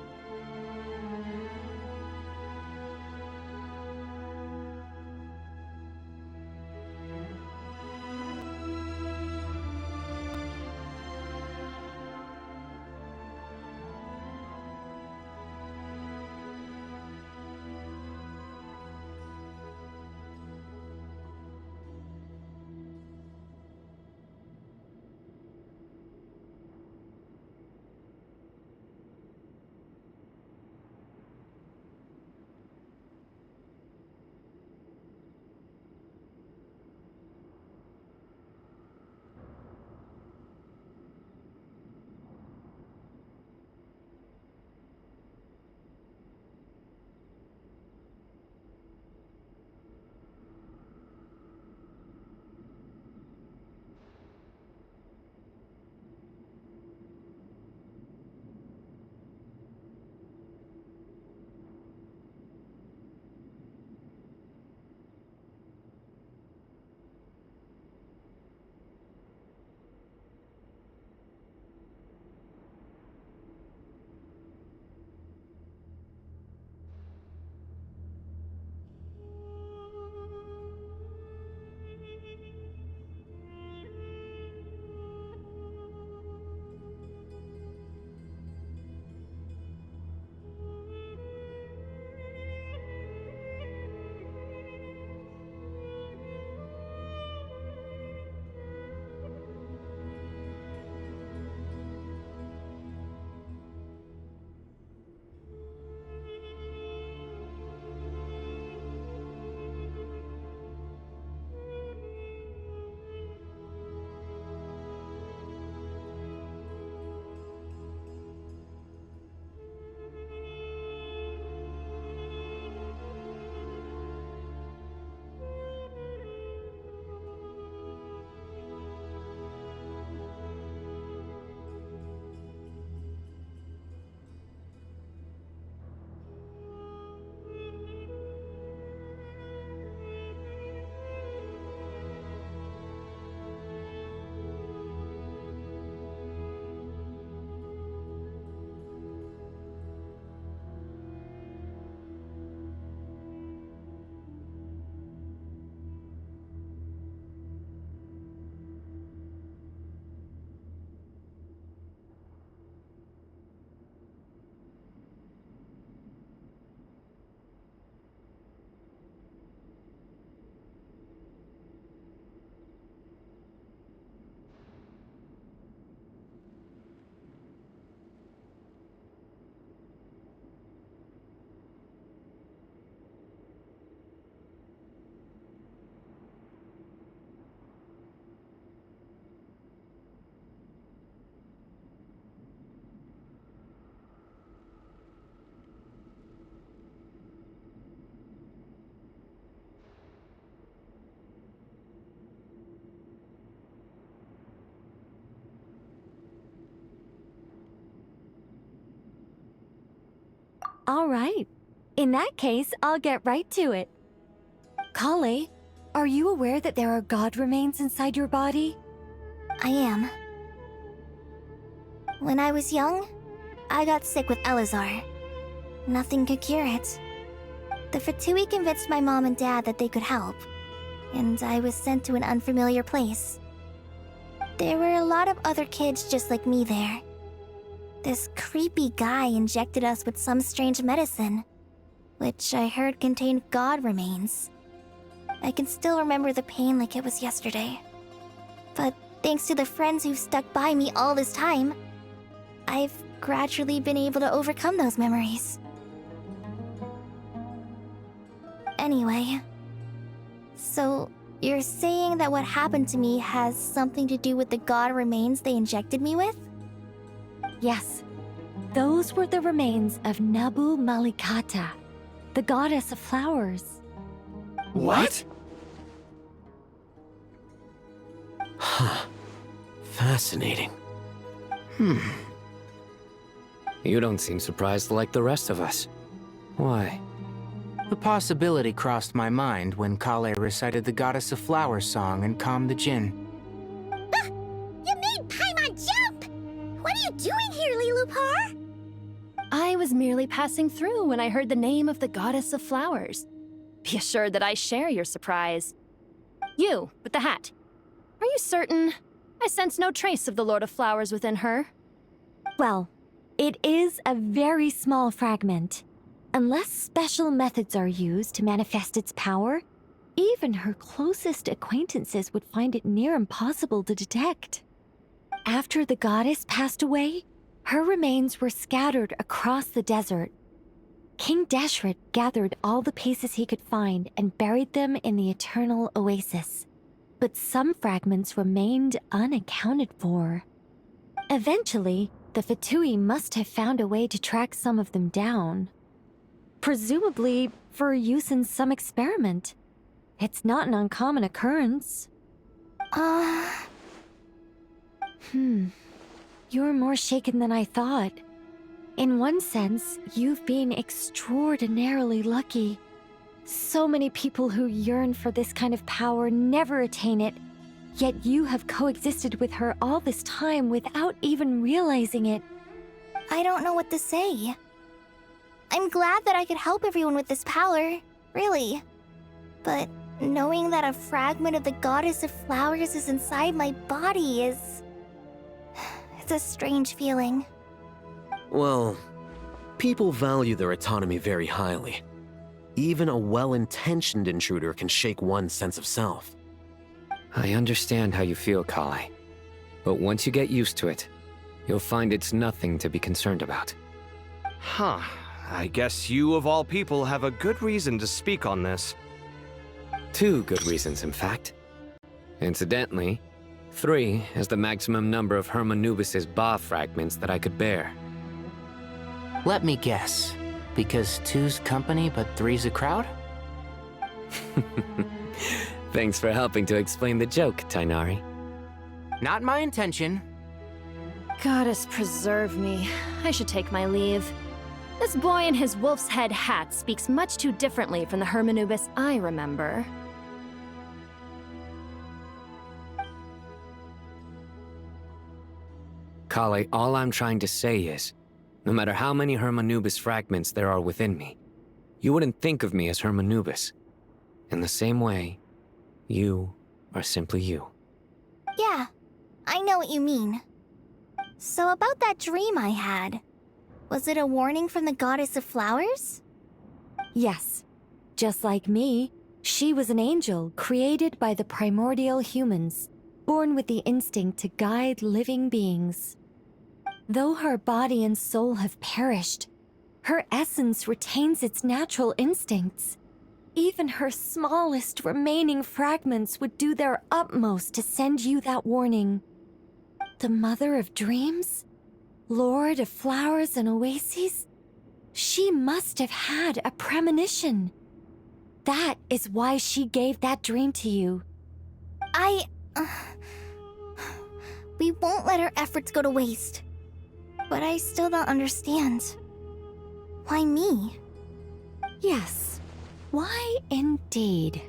Speaker 5: All right. In that case, I'll get right to it. Kale, are you aware that there are god remains inside your body?
Speaker 3: I am. When I was young, I got sick with Elazar. Nothing could cure it. The Fatui convinced my mom and dad that they could help, and I was sent to an unfamiliar place. There were a lot of other kids just like me there. This creepy guy injected us with some strange medicine, which I heard contained god remains. I can still remember the pain like it was yesterday. But thanks to the friends who've stuck by me all this time, I've gradually been able to overcome those memories. Anyway, so you're saying that what happened to me has something to do with the god remains they injected me with?
Speaker 5: Yes. Those were the remains of Nabu Malikata, the goddess of flowers.
Speaker 11: What? Huh. Fascinating. You don't seem surprised like the rest of us. Why?
Speaker 6: The possibility crossed my mind when Kale recited the Goddess of Flowers song and calmed the djinn.
Speaker 3: Ah! You made Paimon jump! What are you doing here, Lilupar?
Speaker 16: I was merely passing through when I heard the name of the Goddess of Flowers. Be assured that I share your surprise. You, with the hat. Are you certain? I sense no trace of the Lord of Flowers within her.
Speaker 5: Well, it is a very small fragment. Unless special methods are used to manifest its power, even her closest acquaintances would find it near impossible to detect. After the goddess passed away, her remains were scattered across the desert. King Deshret gathered all the pieces he could find and buried them in the eternal oasis. But some fragments remained unaccounted for. Eventually, the Fatui must have found a way to track some of them down. Presumably for use in some experiment. It's not an uncommon occurrence. You're more shaken than I thought. In one sense, you've been extraordinarily lucky. So many people who yearn for this kind of power never attain it, yet you have coexisted with her all this time without even realizing it.
Speaker 3: I don't know what to say. I'm glad that I could help everyone with this power, really. But knowing that a fragment of the Goddess of Flowers is inside my body is... it's a strange feeling.
Speaker 11: Well, people value their autonomy very highly. Even a well-intentioned intruder can shake one's sense of self.
Speaker 17: I understand how you feel, Kale. But once you get used to it, you'll find it's nothing to be concerned about.
Speaker 13: Huh. I guess you, of all people, have a good reason to speak on this.
Speaker 17: 2 good reasons, in fact. Incidentally, 3 is the maximum number of Hermanubis' Ba fragments that I could bear.
Speaker 6: Let me guess. Because 2's company, but 3's a crowd?
Speaker 17: Thanks for helping to explain the joke, Tainari.
Speaker 6: Not my intention.
Speaker 16: Goddess preserve me. I should take my leave. This boy in his wolf's head hat speaks much too differently from the Hermanubis I remember.
Speaker 17: Kale, all I'm trying to say is, no matter how many Hermanubis fragments there are within me, you wouldn't think of me as Hermanubis. In the same way, you are simply you.
Speaker 3: Yeah, I know what you mean. So about that dream I had, was it a warning from the Goddess of Flowers?
Speaker 5: Yes. Just like me, she was an angel created by the primordial humans, born with the instinct to guide living beings. Though her body and soul have perished, her essence retains its natural instincts. Even her smallest remaining fragments would do their utmost to send you that warning. The Mother of Dreams? Lord of Flowers and Oases? She must have had a premonition. That is why she gave that dream to you.
Speaker 3: We won't let our efforts go to waste. But I still don't understand. Why me?
Speaker 5: Yes. Why indeed?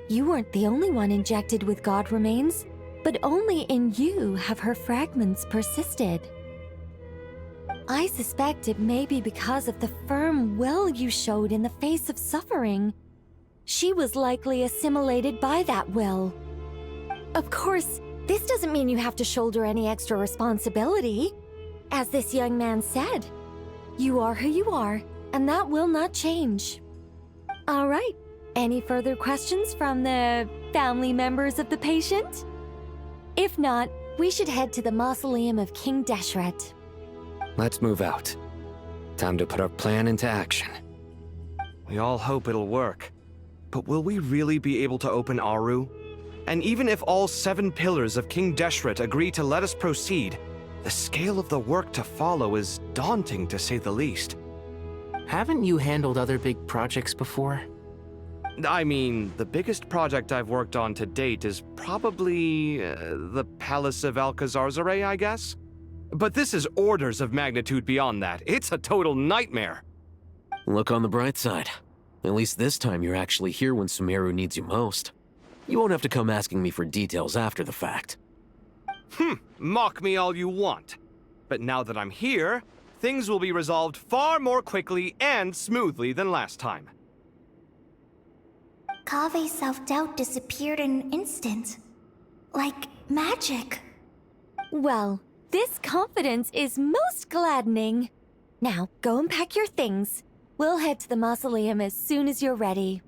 Speaker 5: You weren't the only one injected with god remains, but only in you have her fragments persisted. I suspect it may be because of the firm will you showed in the face of suffering. She was likely assimilated by that will. Of course, this doesn't mean you have to shoulder any extra responsibility. As this young man said, you are who you are, and that will not change. All right, any further questions from the family members of the patient? If not, we should head to the mausoleum of King Deshret.
Speaker 17: Let's move out. Time to put our plan into action.
Speaker 13: We all hope it'll work. But will we really be able to open Aru? And even if all 7 pillars of King Deshret agree to let us proceed, the scale of the work to follow is daunting to say the least.
Speaker 6: Haven't you handled other big projects before?
Speaker 13: I mean, the biggest project I've worked on to date is probably the Palace of Alcazarzaray, I guess? But this is orders of magnitude beyond that. It's a total nightmare.
Speaker 11: Look on the bright side. At least this time you're actually here when Sumeru needs you most. You won't have to come asking me for details after the fact.
Speaker 13: Mock me all you want. But now that I'm here, things will be resolved far more quickly and smoothly than last time.
Speaker 3: Kave's self-doubt disappeared in an instant. Like magic.
Speaker 5: Well, this confidence is most gladdening. Now, go and pack your things. We'll head to the mausoleum as soon as you're ready.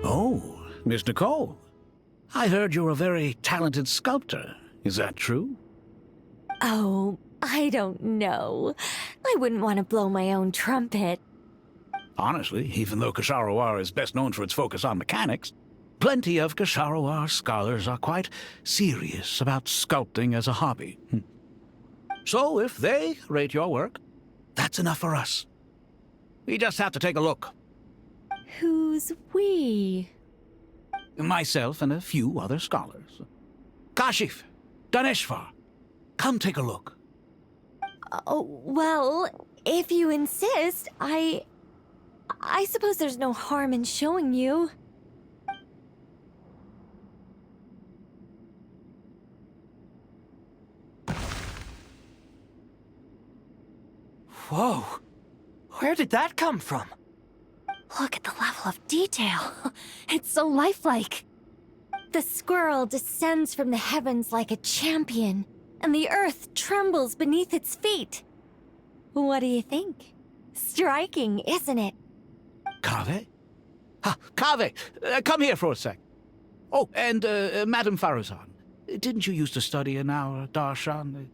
Speaker 8: Oh, Miss Nicole. I heard you're a very talented sculptor. Is that true?
Speaker 5: Oh, I don't know. I wouldn't want to blow my own trumpet.
Speaker 8: Honestly, even though Kasharawar is best known for its focus on mechanics, plenty of Kasharawar scholars are quite serious about sculpting as a hobby. So if they rate your work, that's enough for us. We just have to take a look.
Speaker 5: Who's we?
Speaker 8: Myself and a few other scholars. Kashif, Daneshvar, come take a look.
Speaker 5: Oh, well, if you insist, I suppose there's no harm in showing you.
Speaker 4: Whoa! Where did that come from?
Speaker 16: Look at the level of detail. It's so lifelike.
Speaker 5: The squirrel descends from the heavens like a champion, and the earth trembles beneath its feet. What do you think? Striking, isn't it?
Speaker 8: Kaveh? Kaveh, come here for a sec. Oh, and Madame Farazan, didn't you used to study in our darshan?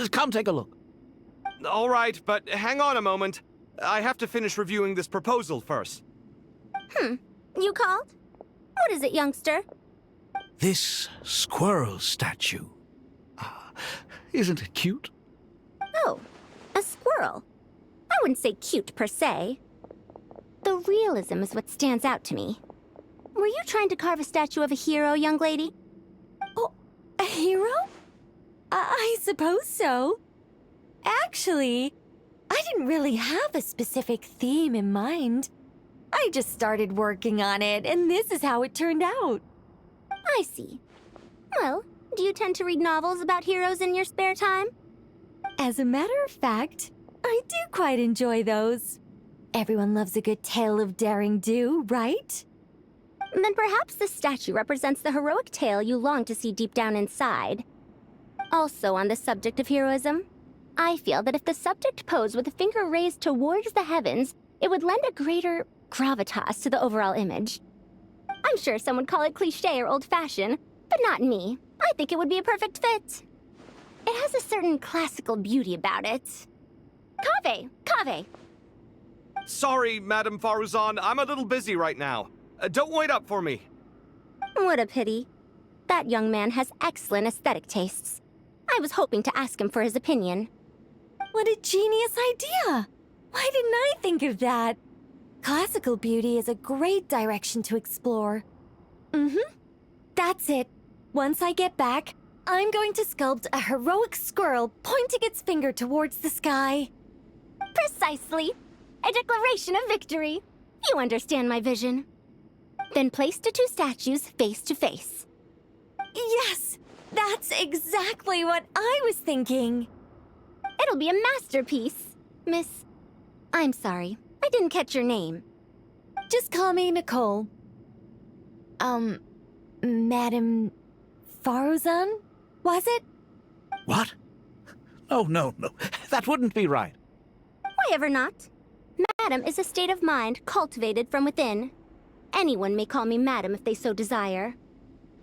Speaker 8: Come take a look.
Speaker 13: All right, but hang on a moment. I have to finish reviewing this proposal first.
Speaker 3: You called? What is it, youngster?
Speaker 8: This squirrel statue. Isn't it cute?
Speaker 3: Oh, a squirrel. I wouldn't say cute per se. The realism is what stands out to me. Were you trying to carve a statue of a hero, young lady?
Speaker 5: Oh, a hero? I suppose so. Actually, I didn't really have a specific theme in mind. I just started working on it, and this is how it turned out.
Speaker 3: I see. Well, do you tend to read novels about heroes in your spare time?
Speaker 5: As a matter of fact, I do quite enjoy those. Everyone loves a good tale of daring do, right?
Speaker 3: Then perhaps the statue represents the heroic tale you long to see deep down inside. Also on the subject of heroism, I feel that if the subject posed with a finger raised towards the heavens, it would lend a greater gravitas to the overall image. I'm sure some would call it cliché or old-fashioned, but not me. I think it would be a perfect fit. It has a certain classical beauty about it. Kaveh!
Speaker 13: Sorry, Madame Faruzan, I'm a little busy right now. Don't wait up for me.
Speaker 3: What a pity. That young man has excellent aesthetic tastes. I was hoping to ask him for his opinion.
Speaker 5: What a genius idea! Why didn't I think of that? Classical beauty is a great direction to explore. That's it. Once I get back, I'm going to sculpt a heroic squirrel pointing its finger towards the sky.
Speaker 3: Precisely. A declaration of victory. You understand my vision. Then place the two statues face to face.
Speaker 5: Yes! That's exactly what I was thinking.
Speaker 3: It'll be a masterpiece, Miss... I'm sorry, I didn't catch your name.
Speaker 5: Just call me Nicole. Madame Faruzan? Was it?
Speaker 8: What? Oh, no. That wouldn't be right.
Speaker 3: Why ever not? Madam is a state of mind cultivated from within. Anyone may call me Madam if they so desire.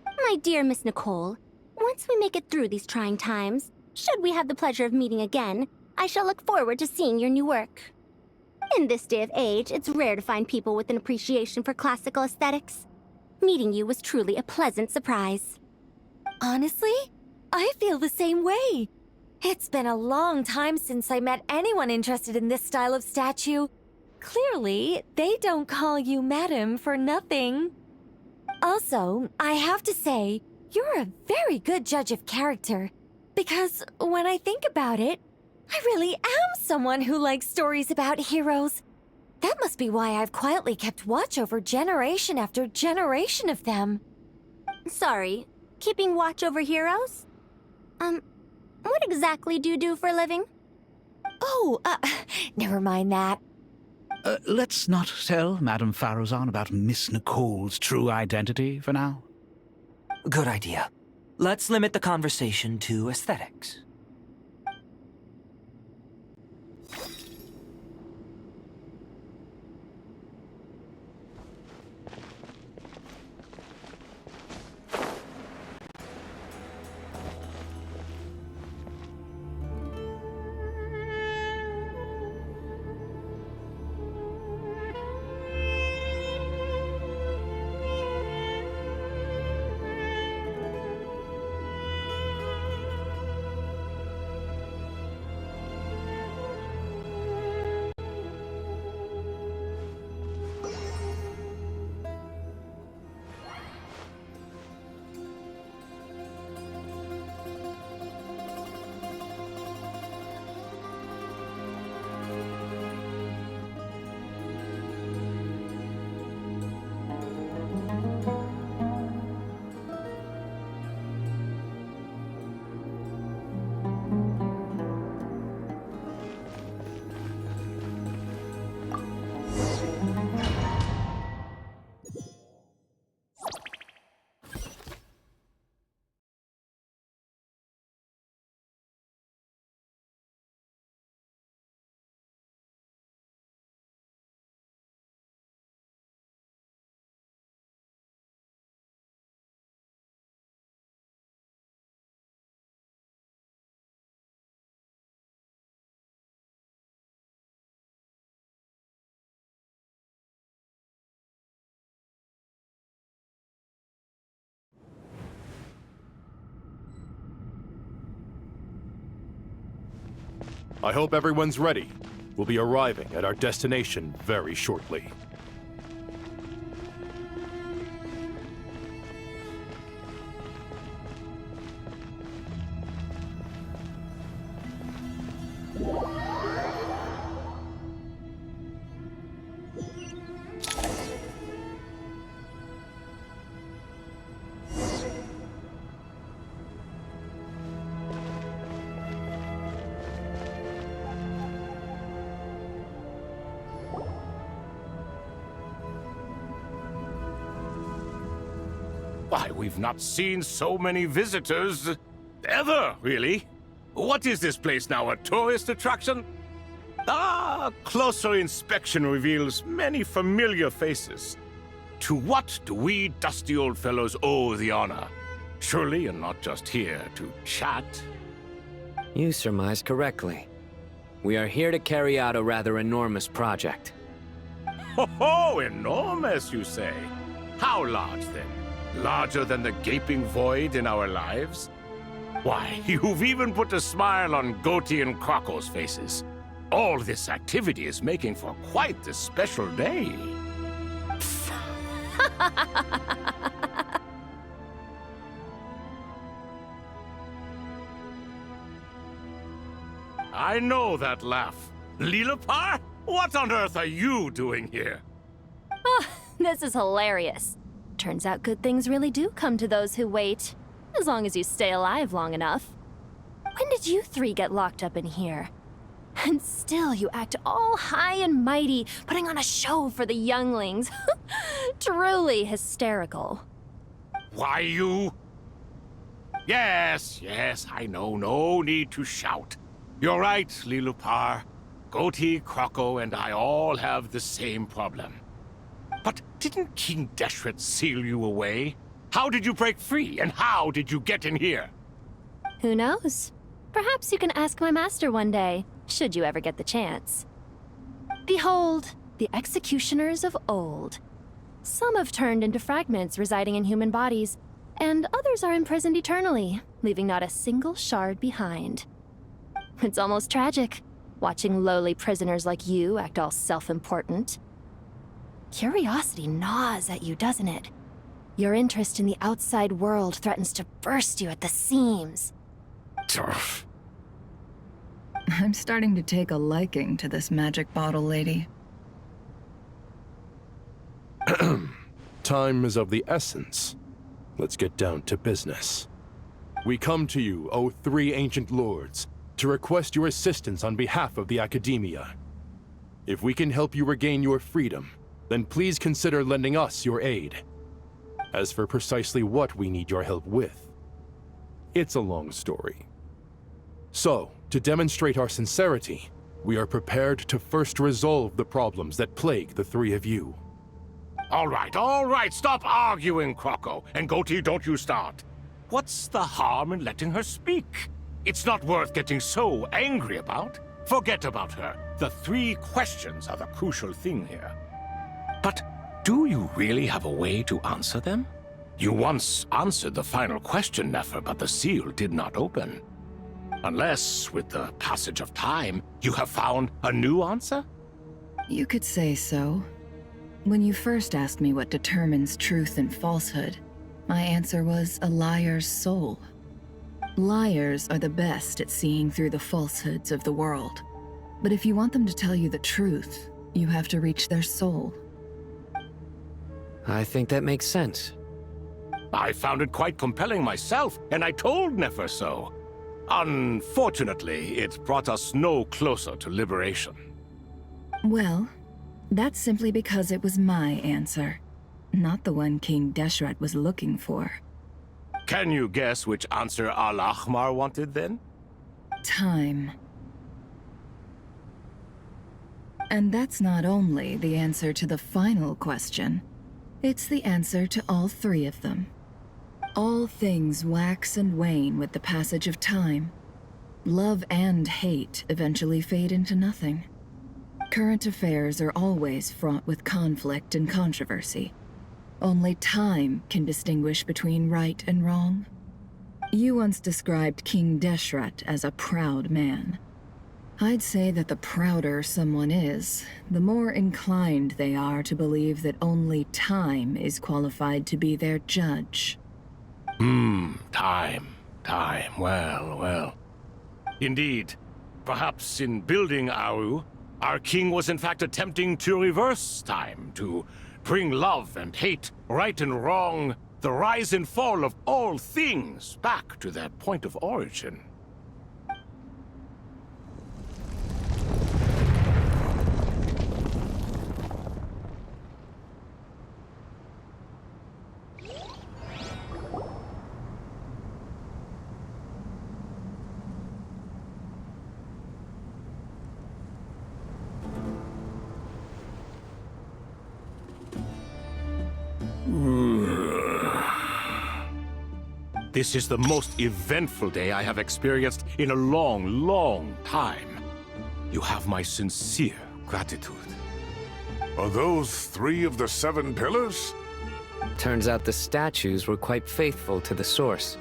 Speaker 3: My dear Miss Nicole, once we make it through these trying times, should we have the pleasure of meeting again, I shall look forward to seeing your new work. In this day of age, it's rare to find people with an appreciation for classical aesthetics. Meeting you was truly a pleasant surprise.
Speaker 5: Honestly, I feel the same way. It's been a long time since I met anyone interested in this style of statue. Clearly, they don't call you Madam for nothing. Also, I have to say, you're a very good judge of character. Because when I think about it, I really am someone who likes stories about heroes. That must be why I've quietly kept watch over generation after generation of them.
Speaker 3: Sorry, keeping watch over heroes? What exactly do you do for a living?
Speaker 5: Oh, never mind that.
Speaker 8: Let's not tell Madame Farrozon about Miss Nicole's true identity for now.
Speaker 18: Good idea. Let's limit the conversation to aesthetics.
Speaker 19: I hope everyone's ready. We'll be arriving at our destination very shortly.
Speaker 2: Why, we've not seen so many visitors ever, really. What is this place now, a tourist attraction? Ah, closer inspection reveals many familiar faces. To what do we dusty old fellows owe the honor? Surely you're not just here to chat.
Speaker 17: You surmise correctly. We are here to carry out a rather enormous project.
Speaker 2: Ho, enormous, you say? How large, then? Larger than the gaping void in our lives? Why, you've even put a smile on Goatee and Crocco's faces. All this activity is making for quite the special day. I know that laugh. Lilipar? What on earth are you doing here?
Speaker 16: Oh, this is hilarious. Turns out good things really do come to those who wait. As long as you stay alive long enough. When did you three get locked up in here? And still you act all high and mighty, putting on a show for the younglings. Truly hysterical.
Speaker 2: Why, you... Yes, I know. No need to shout. You're right, Lilipar. Goatee, Crocco, and I all have the same problem. But didn't King Deshret seal you away? How did you break free, and how did you get in here?
Speaker 16: Who knows? Perhaps you can ask my master one day, should you ever get the chance. Behold, the executioners of old. Some have turned into fragments residing in human bodies, and others are imprisoned eternally, leaving not a single shard behind. It's almost tragic, watching lowly prisoners like you act all self-important. Curiosity gnaws at you, doesn't it? Your interest in the outside world threatens to burst you at the seams.
Speaker 15: I'm starting to take a liking to this magic bottle lady.
Speaker 19: Time is of the essence. Let's get down to business. We come to you, O three ancient lords, to request your assistance on behalf of the Academia. If we can help you regain your freedom, then please consider lending us your aid. As for precisely what we need your help with, it's a long story. So, to demonstrate our sincerity, we are prepared to first resolve the problems that plague the three of you.
Speaker 2: All right, stop arguing, Croco. And Goatee, don't you start. What's the harm in letting her speak? It's not worth getting so angry about. Forget about her. The three questions are the crucial thing here. But do you really have a way to answer them? You once answered the final question, Nefer, but the seal did not open. Unless, with the passage of time, you have found a new answer?
Speaker 15: You could say so. When you first asked me what determines truth and falsehood, my answer was a liar's soul. Liars are the best at seeing through the falsehoods of the world. But if you want them to tell you the truth, you have to reach their soul.
Speaker 17: I think that makes sense.
Speaker 2: I found it quite compelling myself, and I told Nefer so. Unfortunately, it brought us no closer to liberation.
Speaker 15: Well, that's simply because it was my answer, not the one King Deshret was looking for.
Speaker 2: Can you guess which answer Al-Ahmar wanted then?
Speaker 15: Time. And that's not only the answer to the final question, it's the answer to all three of them. All things wax and wane with the passage of time. Love and hate eventually fade into nothing. Current affairs are always fraught with conflict and controversy. Only time can distinguish between right and wrong. You once described King Deshret as a proud man. I'd say that the prouder someone is, the more inclined they are to believe that only time is qualified to be their judge.
Speaker 2: Time. Well. Indeed. Perhaps in building Aru, our king was in fact attempting to reverse time, to bring love and hate, right and wrong, the rise and fall of all things back to their point of origin. This is the most eventful day I have experienced in a long time. You have my sincere gratitude.
Speaker 20: Are those 3 of the 7 pillars?
Speaker 17: Turns out the statues were quite faithful to the source.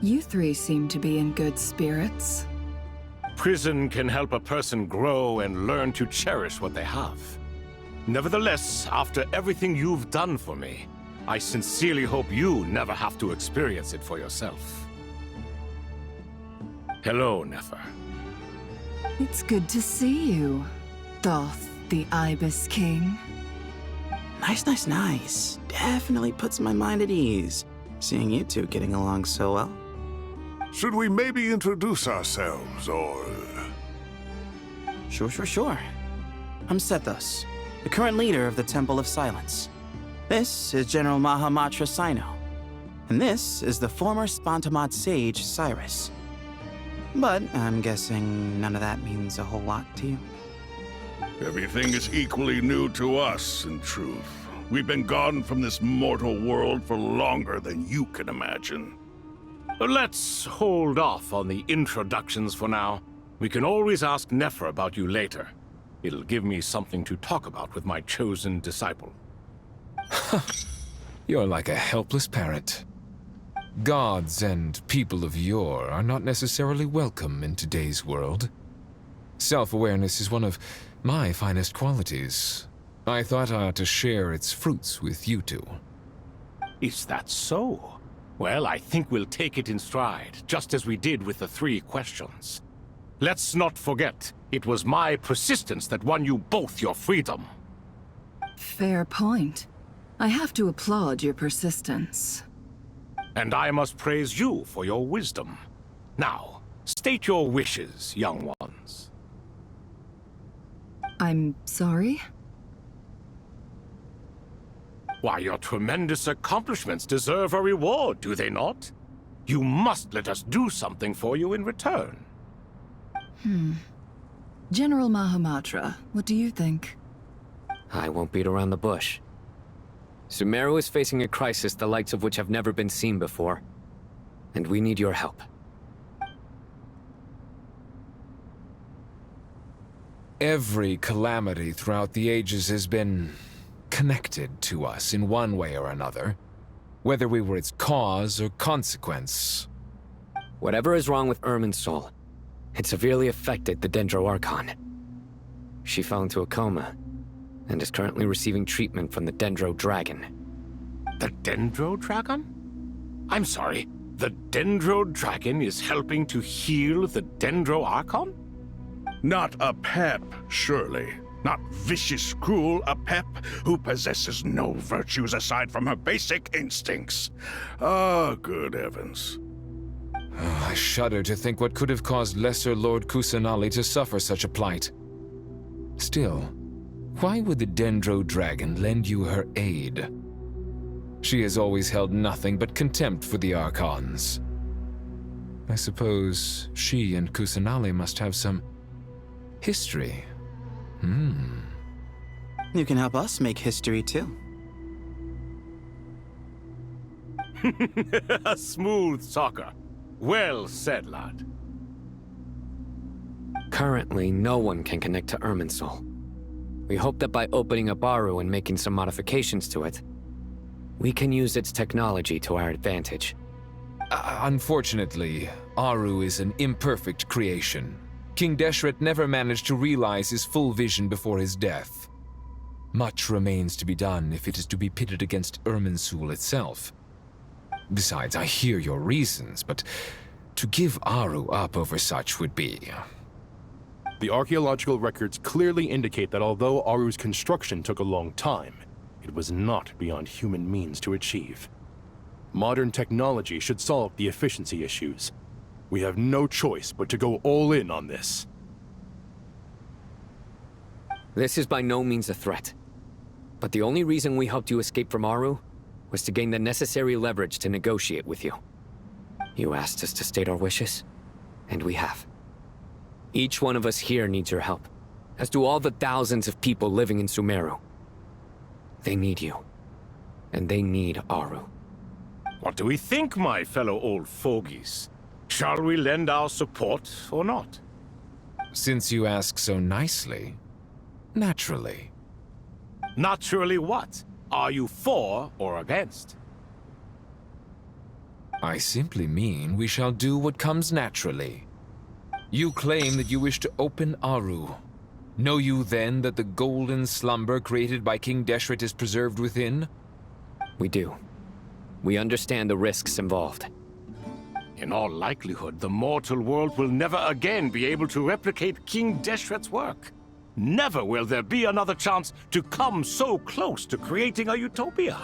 Speaker 15: You 3 seem to be in good spirits.
Speaker 2: Prison can help a person grow and learn to cherish what they have. Nevertheless, after everything you've done for me, I sincerely hope you never have to experience it for yourself. Hello, Nefer.
Speaker 15: It's good to see you, Thoth the Ibis King.
Speaker 14: Nice. Definitely puts my mind at ease, seeing you two getting along so well.
Speaker 20: Should we maybe introduce ourselves, or...
Speaker 14: Sure. I'm Sethos, the current leader of the Temple of Silence. This is General Mahamatra Sino, and this is the former Spantamad sage, Cyrus. But I'm guessing none of that means a whole lot to you.
Speaker 20: Everything is equally new to us, in truth. We've been gone from this mortal world for longer than you can imagine.
Speaker 2: Let's hold off on the introductions for now. We can always ask Nefer about you later. It'll give me something to talk about with my chosen disciple.
Speaker 21: You're like a helpless parent. Gods and people of yore are not necessarily welcome in today's world. Self-awareness is one of my finest qualities. I thought I ought to share its fruits with you two.
Speaker 2: Is that so? Well, I think we'll take it in stride, just as we did with the 3 questions. Let's not forget, it was my persistence that won you both your freedom.
Speaker 15: Fair point. I have to applaud your persistence.
Speaker 2: And I must praise you for your wisdom. Now, state your wishes, young ones.
Speaker 15: I'm sorry?
Speaker 2: Why, your tremendous accomplishments deserve a reward, do they not? You must let us do something for you in return.
Speaker 15: General Mahamatra, what do you think?
Speaker 17: I won't beat around the bush. Sumeru is facing a crisis the likes of which have never been seen before, and we need your help.
Speaker 21: Every calamity throughout the ages has been connected to us in one way or another, whether we were its cause or consequence.
Speaker 17: Whatever is wrong with Irminsul, it severely affected the Dendro Archon. She fell into a coma, and is currently receiving treatment from the Dendro Dragon.
Speaker 2: The Dendro Dragon? I'm sorry, the Dendro Dragon is helping to heal the Dendro Archon?
Speaker 20: Not a pep, surely. Not vicious, cruel a pep who possesses no virtues aside from her basic instincts. Ah, good heavens.
Speaker 21: I shudder to think what could have caused Lesser Lord Kusanali to suffer such a plight. Still, why would the Dendro Dragon lend you her aid? She has always held nothing but contempt for the Archons. I suppose she and Kusanali must have some history.
Speaker 14: You can help us make history too.
Speaker 2: A smooth talker. Well said, lad.
Speaker 17: Currently, no one can connect to Irminsul. We hope that by opening up Aru and making some modifications to it, we can use its technology to our advantage.
Speaker 21: Unfortunately, Aru is an imperfect creation. King Deshret never managed to realize his full vision before his death. Much remains to be done if it is to be pitted against Irminsul itself. Besides, I hear your reasons, but to give Aru up over such would be...
Speaker 19: The archaeological records clearly indicate that although Aru's construction took a long time, it was not beyond human means to achieve. Modern technology should solve the efficiency issues. We have no choice but to go all in on this.
Speaker 17: This is by no means a threat. But the only reason we helped you escape from Aru was to gain the necessary leverage to negotiate with you. You asked us to state our wishes, and we have. Each one of us here needs your help, as do all the thousands of people living in Sumeru. They need you, and they need Aru.
Speaker 2: What do we think, my fellow old fogies? Shall we lend our support or not?
Speaker 21: Since you ask so nicely, naturally.
Speaker 2: Naturally what? Are you for or against?
Speaker 21: I simply mean we shall do what comes naturally. You claim that you wish to open Aru. Know you then that the golden slumber created by King Deshret is preserved within?
Speaker 17: We do. We understand the risks involved.
Speaker 2: In all likelihood, the mortal world will never again be able to replicate King Deshret's work. Never will there be another chance to come so close to creating a utopia.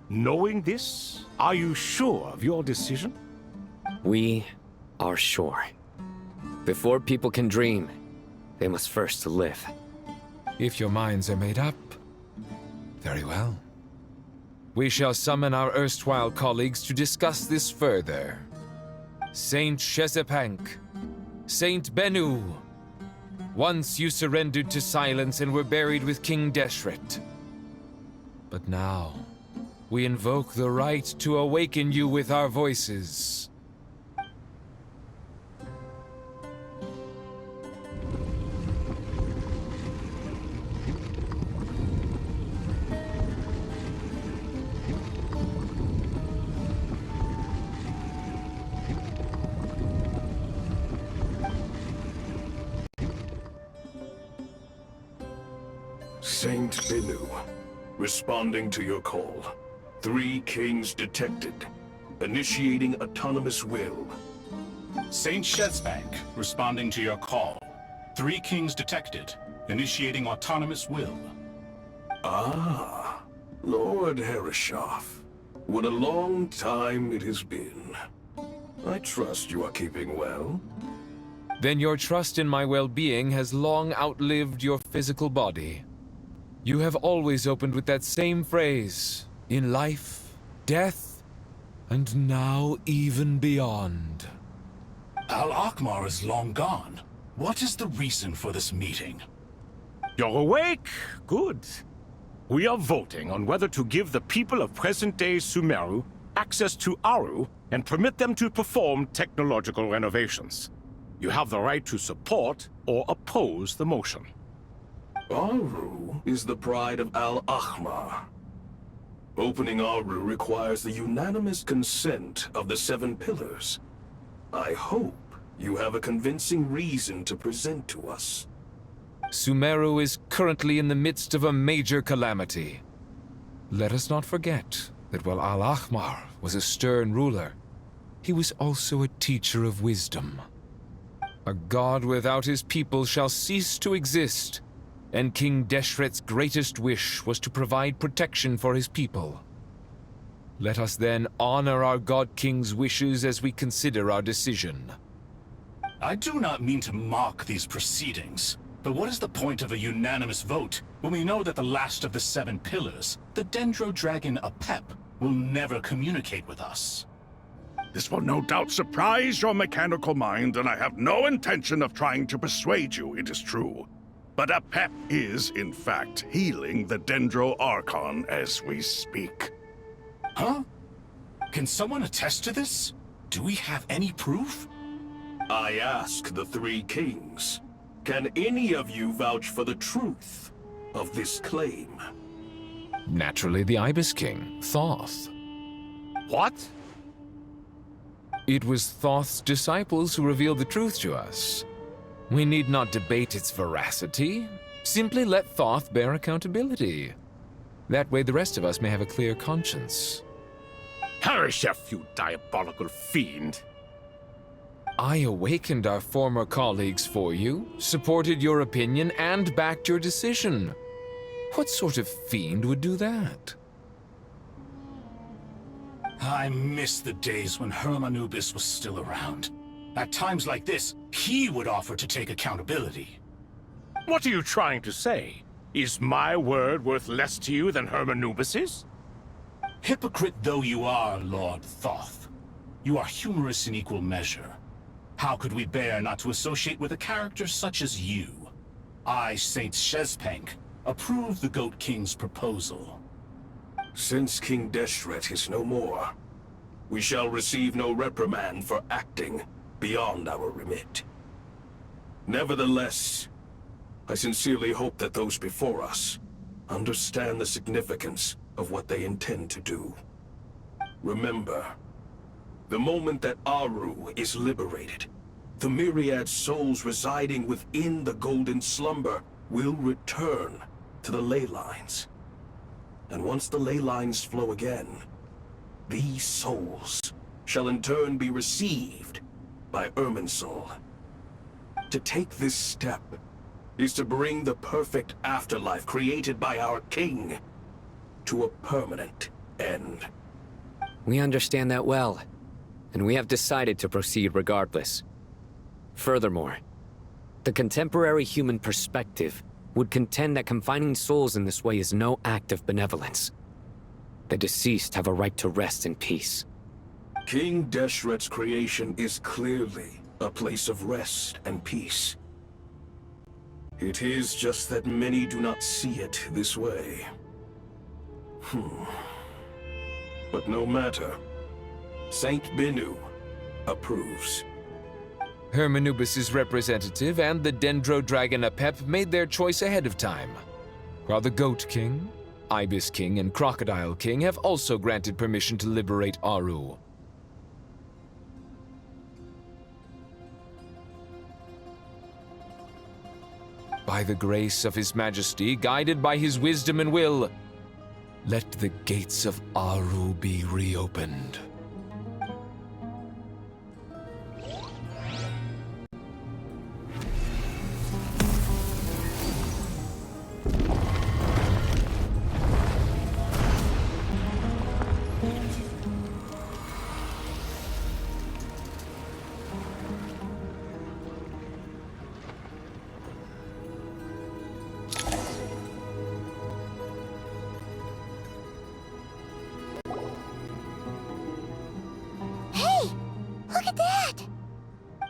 Speaker 2: Knowing this, are you sure of your decision?
Speaker 17: We are sure. Before people can dream, they must first live.
Speaker 21: If your minds are made up, very well. We shall summon our erstwhile colleagues to discuss this further. Saint Shezepank, Saint Bennu, once you surrendered to silence and were buried with King Deshret. But now, we invoke the right to awaken you with our voices.
Speaker 7: Saint Binu, responding to your call. 3 kings detected. Initiating autonomous will.
Speaker 22: Saint Shezbank, responding to your call. 3 kings detected. Initiating autonomous will.
Speaker 7: Ah, Lord Herreshoff. What a long time it has been. I trust you are keeping well.
Speaker 21: Then your trust in my well-being has long outlived your physical body. You have always opened with that same phrase, in life, death, and now even beyond.
Speaker 22: Al-Akmar is long gone. What is the reason for this meeting?
Speaker 2: You're awake? Good. We are voting on whether to give the people of present-day Sumeru access to Aru and permit them to perform technological renovations. You have the right to support or oppose the motion.
Speaker 7: Aru is the pride of Al-Ahmar. Opening Aru requires the unanimous consent of the 7 pillars. I hope you have a convincing reason to present to us.
Speaker 21: Sumeru is currently in the midst of a major calamity. Let us not forget that while Al-Ahmar was a stern ruler, he was also a teacher of wisdom. A god without his people shall cease to exist, and King Deshret's greatest wish was to provide protection for his people. Let us then honor our God King's wishes as we consider our decision.
Speaker 22: I do not mean to mock these proceedings, but what is the point of a unanimous vote when we know that the last of the 7 pillars, the Dendro Dragon Apep, will never communicate with us?
Speaker 20: This will no doubt surprise your mechanical mind, and I have no intention of trying to persuade you it is true. But Apep is, in fact, healing the Dendro Archon as we speak.
Speaker 22: Huh? Can someone attest to this? Do we have any proof?
Speaker 7: I ask the 3 kings. Can any of you vouch for the truth of this claim?
Speaker 21: Naturally, the Ibis King, Thoth.
Speaker 2: What?
Speaker 21: It was Thoth's disciples who revealed the truth to us. We need not debate its veracity. Simply let Thoth bear accountability. That way the rest of us may have a clear conscience.
Speaker 2: Herreshoff, you diabolical fiend!
Speaker 21: I awakened our former colleagues for you, supported your opinion, and backed your decision. What sort of fiend would do that?
Speaker 22: I miss the days when Hermanubis was still around. At times like this, he would offer to take accountability.
Speaker 2: What are you trying to say? Is my word worth less to you than Hermanubis's?
Speaker 22: Hypocrite though you are, Lord Thoth, you are humorous in equal measure. How could we bear not to associate with a character such as you? I, Saint Shezpank, approve the Goat King's proposal.
Speaker 7: Since King Deshret is no more, we shall receive no reprimand for acting beyond our remit. Nevertheless, I sincerely hope that those before us understand the significance of what they intend to do. Remember, the moment that Aru is liberated, the myriad souls residing within the Golden Slumber will return to the ley lines. And once the ley lines flow again, these souls shall in turn be received by Irminsul. To take this step is to bring the perfect afterlife created by our king to a permanent end.
Speaker 17: We understand that well, and we have decided to proceed regardless. Furthermore, the contemporary human perspective would contend that confining souls in this way is no act of benevolence. The deceased have a right to rest in peace.
Speaker 7: King Deshret's creation is clearly a place of rest and peace. It is just that many do not see it this way. But no matter. Saint Binu approves.
Speaker 21: Hermanubis' representative and the Dendro Dragon Apep made their choice ahead of time, while the Goat King, Ibis King, and Crocodile King have also granted permission to liberate Aru. By the grace of His Majesty, guided by His wisdom and will, let the gates of Aru be reopened.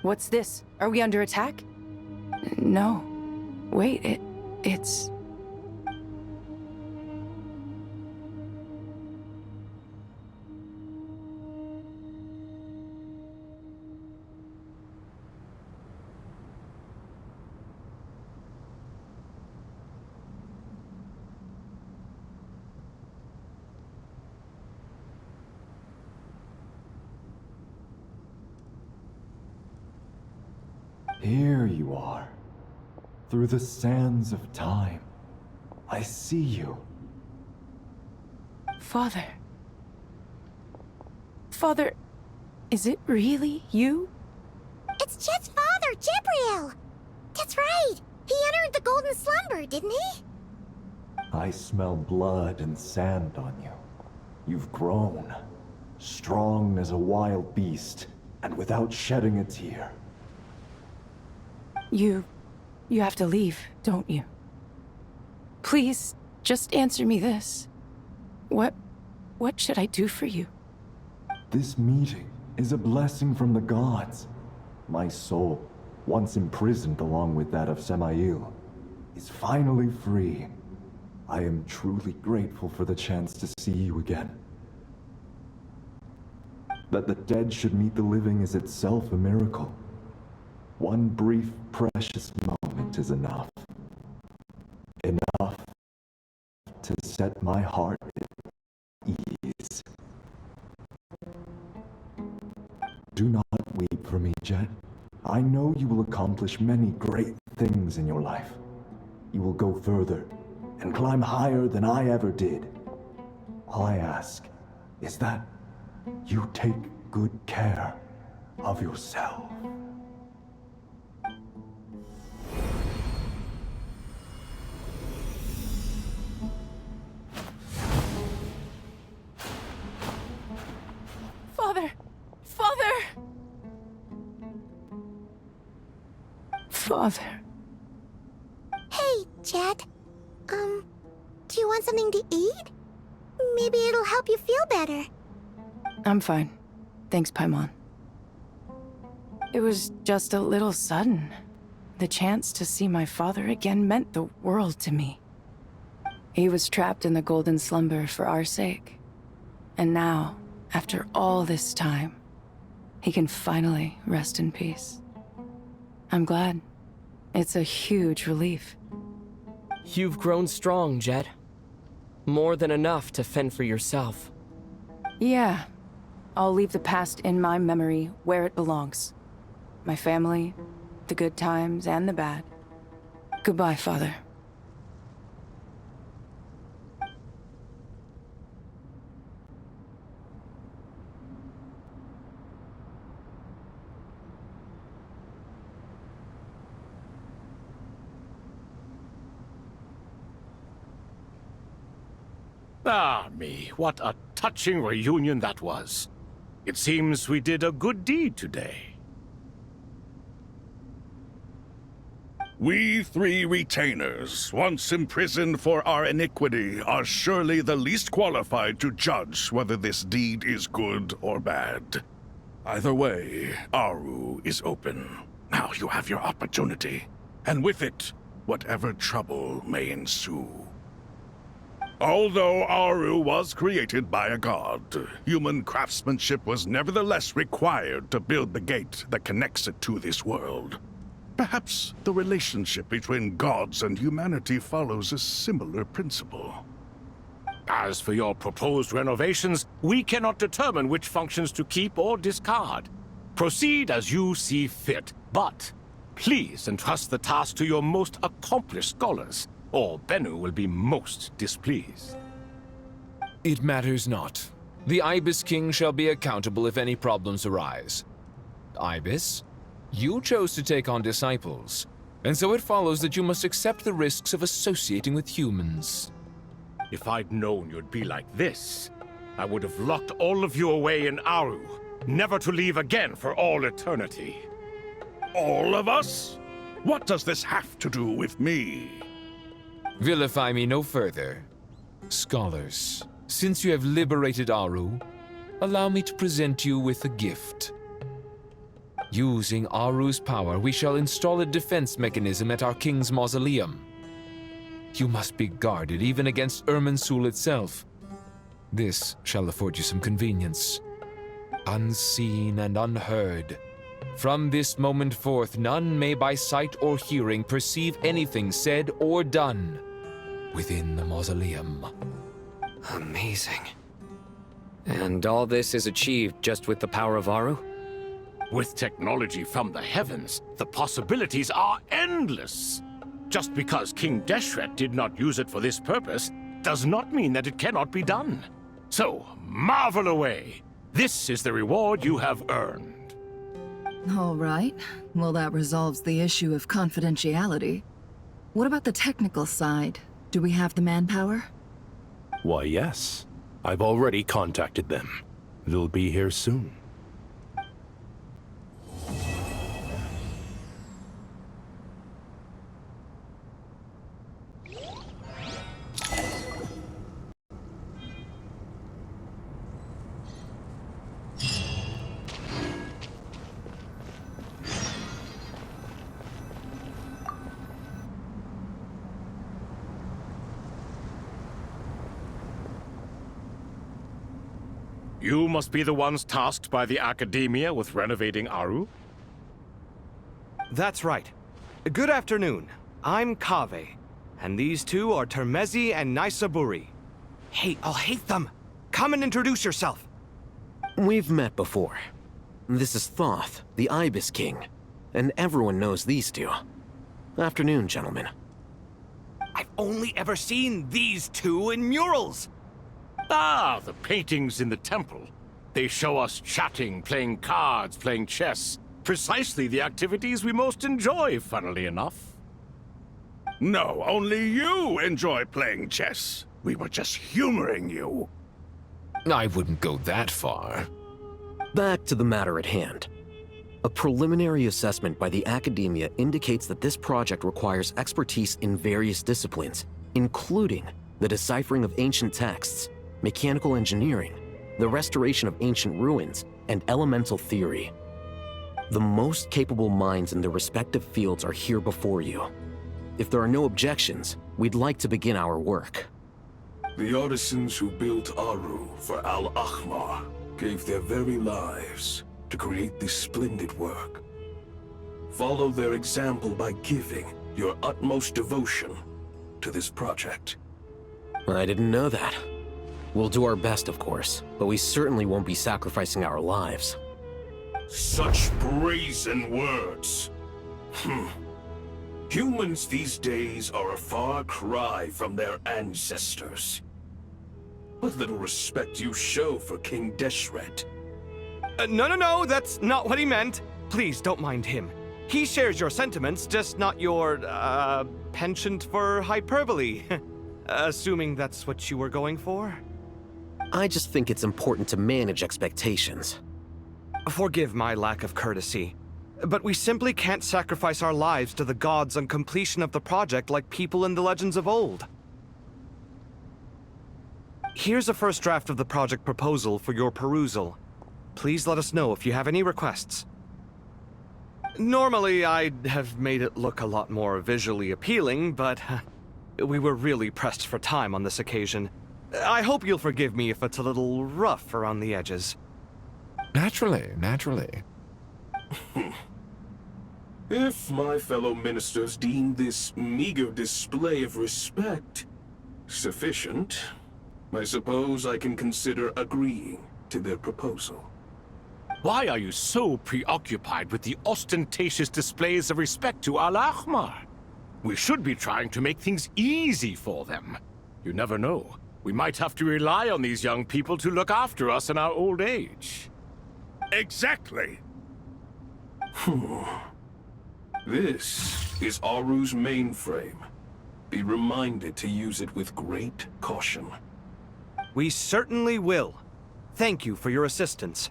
Speaker 9: What's this? Are we under attack? No. Wait, it's...
Speaker 1: Here you are. Through the sands of time. I see you.
Speaker 9: Father. Father, is it really you?
Speaker 3: It's Jed's father, Jibriel! That's right! He entered the golden slumber, didn't he?
Speaker 1: I smell blood and sand on you. You've grown. Strong as a wild beast, and without shedding a tear.
Speaker 9: You have to leave, don't you? Please, just answer me this. What should I do for you?
Speaker 1: This meeting is a blessing from the gods. My soul, once imprisoned along with that of Samael, is finally free. I am truly grateful for the chance to see you again. That the dead should meet the living is itself a miracle. One brief, precious moment is enough. Enough to set my heart at ease. Do not weep for me, Jed. I know you will accomplish many great things in your life. You will go further and climb higher than I ever did. All I ask is that you take good care of yourself.
Speaker 9: Father.
Speaker 3: Hey, Jed. Do you want something to eat? Maybe it'll help you feel better.
Speaker 9: I'm fine. Thanks, Paimon. It was just a little sudden. The chance to see my father again meant the world to me. He was trapped in the golden slumber for our sake. And now, after all this time, he can finally rest in peace. I'm glad. It's a huge relief.
Speaker 4: You've grown strong, Jed. More than enough to fend for yourself.
Speaker 9: Yeah. I'll leave the past in my memory where it belongs. My family, the good times and the bad. Goodbye, Father.
Speaker 2: Ah, me, what a touching reunion that was. It seems we did a good deed today.
Speaker 20: We three retainers, once imprisoned for our iniquity, are surely the least qualified to judge whether this deed is good or bad. Either way, Aru is open. Now you have your opportunity, and with it, whatever trouble may ensue. Although Aru was created by a god, human craftsmanship was nevertheless required to build the gate that connects it to this world. Perhaps the relationship between gods and humanity follows a similar principle.
Speaker 2: As for your proposed renovations, we cannot determine which functions to keep or discard. Proceed as you see fit, but Please entrust the task to your most accomplished scholars, or Bennu will be most displeased.
Speaker 21: It matters not. The Ibis King shall be accountable if any problems arise. Ibis, you chose to take on disciples, and so it follows that you must accept the risks of associating with humans.
Speaker 2: If I'd known you'd be like this, I would have locked all of you away in Aru, never to leave again for all eternity.
Speaker 20: All of us? What does this have to do with me?
Speaker 21: Vilify me no further. Scholars, since you have liberated Aru, allow me to present you with a gift. Using Aru's power, we shall install a defense mechanism at our king's mausoleum. You must be guarded even against Irminsul itself. This shall afford you some convenience. Unseen and unheard. From this moment forth, none may by sight or hearing perceive anything said or done within the mausoleum.
Speaker 17: Amazing. And all this is achieved just with the power of Aru?
Speaker 2: With technology from the heavens, the possibilities are endless. Just because King Deshret did not use it for this purpose does not mean that it cannot be done. So, marvel away. This is the reward you have earned.
Speaker 15: All right. Well, that resolves the issue of confidentiality. What about the technical side? Do we have the manpower?
Speaker 19: Why, yes. I've already contacted them. They'll be here soon.
Speaker 2: You must be the ones tasked by the Academia with renovating Aru?
Speaker 13: That's right. Good afternoon. I'm Kaveh, and these two are Termezi and Naisaburi. Hey, I'll hate them! Come and introduce yourself!
Speaker 11: We've met before. This is Thoth, the Ibis King, and everyone knows these two. Afternoon, gentlemen.
Speaker 13: I've only ever seen these two in murals!
Speaker 2: Ah, the paintings in the temple. They show us chatting, playing cards, playing chess. Precisely the activities we most enjoy, funnily enough.
Speaker 20: No, only you enjoy playing chess. We were just humoring you.
Speaker 21: I wouldn't go that far.
Speaker 11: Back to the matter at hand. A preliminary assessment by the Academia indicates that this project requires expertise in various disciplines, including the deciphering of ancient texts, mechanical engineering, the restoration of ancient ruins, and elemental theory. The most capable minds in their respective fields are here before you. If there are no objections, we'd like to begin our work.
Speaker 7: The artisans who built Aru for Al-Ahmar gave their very lives to create this splendid work. Follow their example by giving your utmost devotion to this project.
Speaker 11: I didn't know that. We'll do our best, of course, but we certainly won't be sacrificing our lives.
Speaker 7: Such brazen words. Humans these days are a far cry from their ancestors. What little respect you show for King Deshret.
Speaker 13: No, that's not what he meant. Please, don't mind him. He shares your sentiments, just not your, penchant for hyperbole. Assuming that's what you were going for?
Speaker 11: I just think it's important to manage expectations.
Speaker 13: Forgive my lack of courtesy, but we simply can't sacrifice our lives to the gods on completion of the project like people in the legends of old. Here's a first draft of the project proposal for your perusal. Please let us know if you have any requests. Normally, I'd have made it look a lot more visually appealing, but we were really pressed for time on this occasion. I hope you'll forgive me if it's a little rough around the edges.
Speaker 21: Naturally.
Speaker 7: If my fellow ministers deem this meager display of respect sufficient, I suppose I can consider agreeing to their proposal.
Speaker 2: Why are you so preoccupied with the ostentatious displays of respect to Al-Ahmar? We should be trying to make things easy for them. You never know. We might have to rely on these young people to look after us in our old age.
Speaker 20: Exactly.
Speaker 7: This is Aru's mainframe. Be reminded to use it with great caution.
Speaker 13: We certainly will. Thank you for your assistance.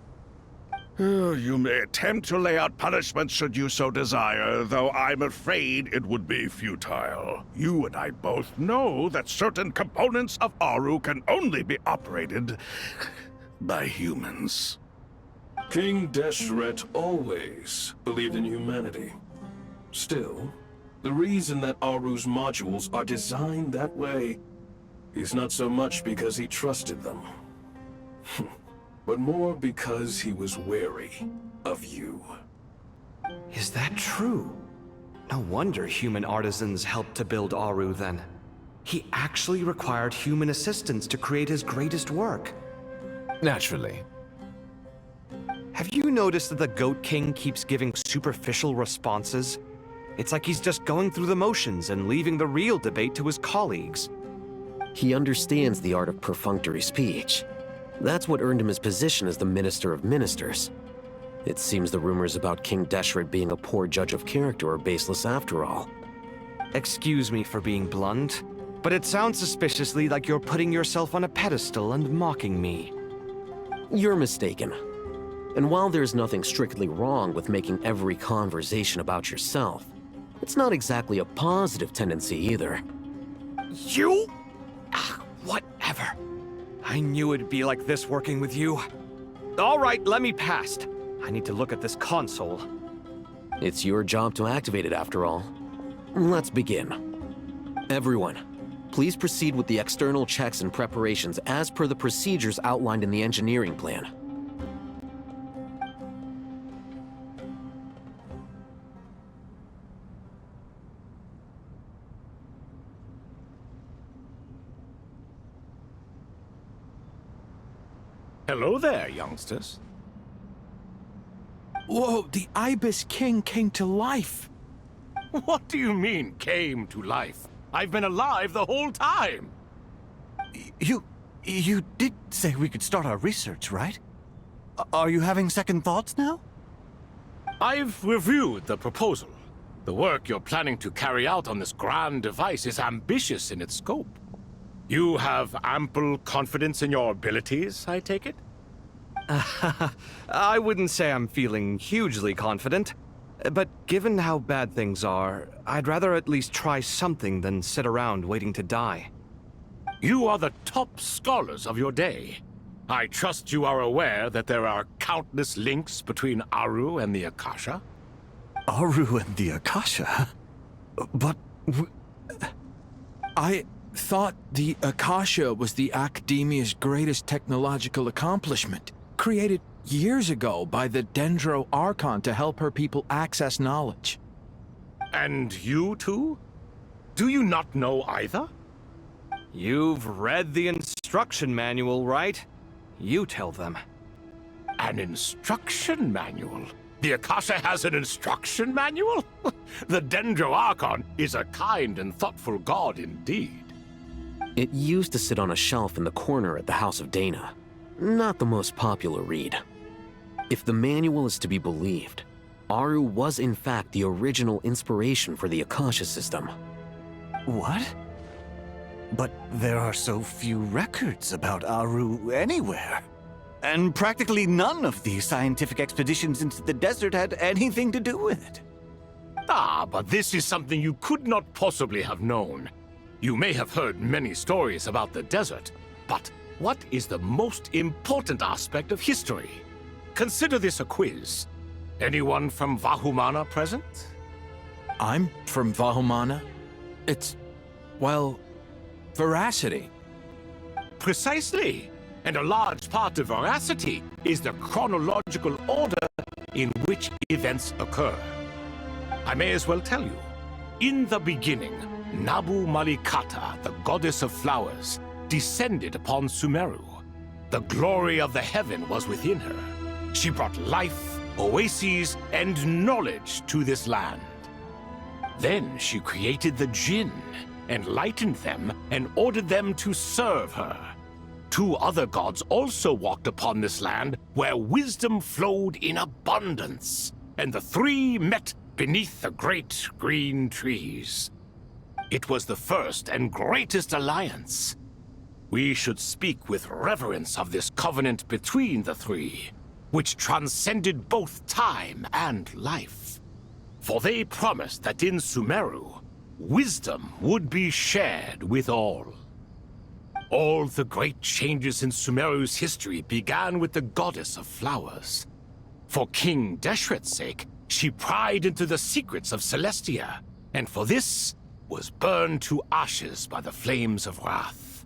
Speaker 20: You may attempt to lay out punishments should you so desire, though I'm afraid it would be futile. You and I both know that certain components of Aru can only be operated by humans.
Speaker 7: King Deshret always believed in humanity. Still, the reason that Aru's modules are designed that way is not so much because he trusted them, but more because he was wary of you.
Speaker 13: Is that true? No wonder human artisans helped to build Aru then. He actually required human assistance to create his greatest work.
Speaker 21: Naturally.
Speaker 13: Have you noticed that the Goat King keeps giving superficial responses? It's like he's just going through the motions and leaving the real debate to his colleagues.
Speaker 11: He understands the art of perfunctory speech. That's what earned him his position as the Minister of Ministers. It seems the rumors about King Deshret being a poor judge of character are baseless after all.
Speaker 13: Excuse me for being blunt, but it sounds suspiciously like you're putting yourself on a pedestal and mocking me.
Speaker 11: You're mistaken. And while there's nothing strictly wrong with making every conversation about yourself, it's not exactly a positive tendency either.
Speaker 13: You? Whatever. I knew it'd be like this working with you. All right, let me past. I need to look at this console.
Speaker 11: It's your job to activate it after all. Let's begin. Everyone, please proceed with the external checks and preparations as per the procedures outlined in the engineering plan.
Speaker 2: Hello there, youngsters.
Speaker 8: Whoa, the Ibis King came to life.
Speaker 2: What do you mean, came to life? I've been alive the whole time.
Speaker 8: You did say we could start our research, right? Are you having second thoughts now?
Speaker 2: I've reviewed the proposal. The work you're planning to carry out on this grand device is ambitious in its scope. You have ample confidence in your abilities, I take it?
Speaker 13: I wouldn't say I'm feeling hugely confident, but given how bad things are, I'd rather at least try something than sit around waiting to die.
Speaker 2: You are the top scholars of your day. I trust you are aware that there are countless links between Aru and the Akasha?
Speaker 8: Aru and the Akasha? But... I thought the Akasha was the Academia's greatest technological accomplishment, created years ago by the Dendro Archon to help her people access knowledge.
Speaker 2: And you too? Do you not know either?
Speaker 13: You've read the instruction manual, right? You tell them.
Speaker 2: An instruction manual? The Akasha has an instruction manual? The Dendro Archon is a kind and thoughtful god indeed.
Speaker 11: It used to sit on a shelf in the corner at the House of Dana. Not the most popular read. If the manual is to be believed, Aru was in fact the original inspiration for the Akasha system.
Speaker 8: What? But there are so few records about Aru anywhere. And practically none of these scientific expeditions into the desert had anything to do with it.
Speaker 2: Ah, but this is something you could not possibly have known. You may have heard many stories about the desert, but what is the most important aspect of history? Consider this a quiz. Anyone from Vahumana present?
Speaker 8: I'm from Vahumana. It's, well, veracity.
Speaker 2: Precisely. And a large part of veracity is the chronological order in which events occur. I may as well tell you. In the beginning, Nabu Malikata, the goddess of flowers, descended upon Sumeru. The glory of the heaven was within her. She brought life, oases, and knowledge to this land. Then she created the Jinn, enlightened them, and ordered them to serve her. 2 other gods also walked upon this land where wisdom flowed in abundance, and the 3 met beneath the great green trees. It was the first and greatest alliance. We should speak with reverence of this covenant between the 3, which transcended both time and life. For they promised that in Sumeru, wisdom would be shared with all. All the great changes in Sumeru's history began with the goddess of flowers. For King Deshret's sake, she pried into the secrets of Celestia, and for this was burned to ashes by the flames of wrath.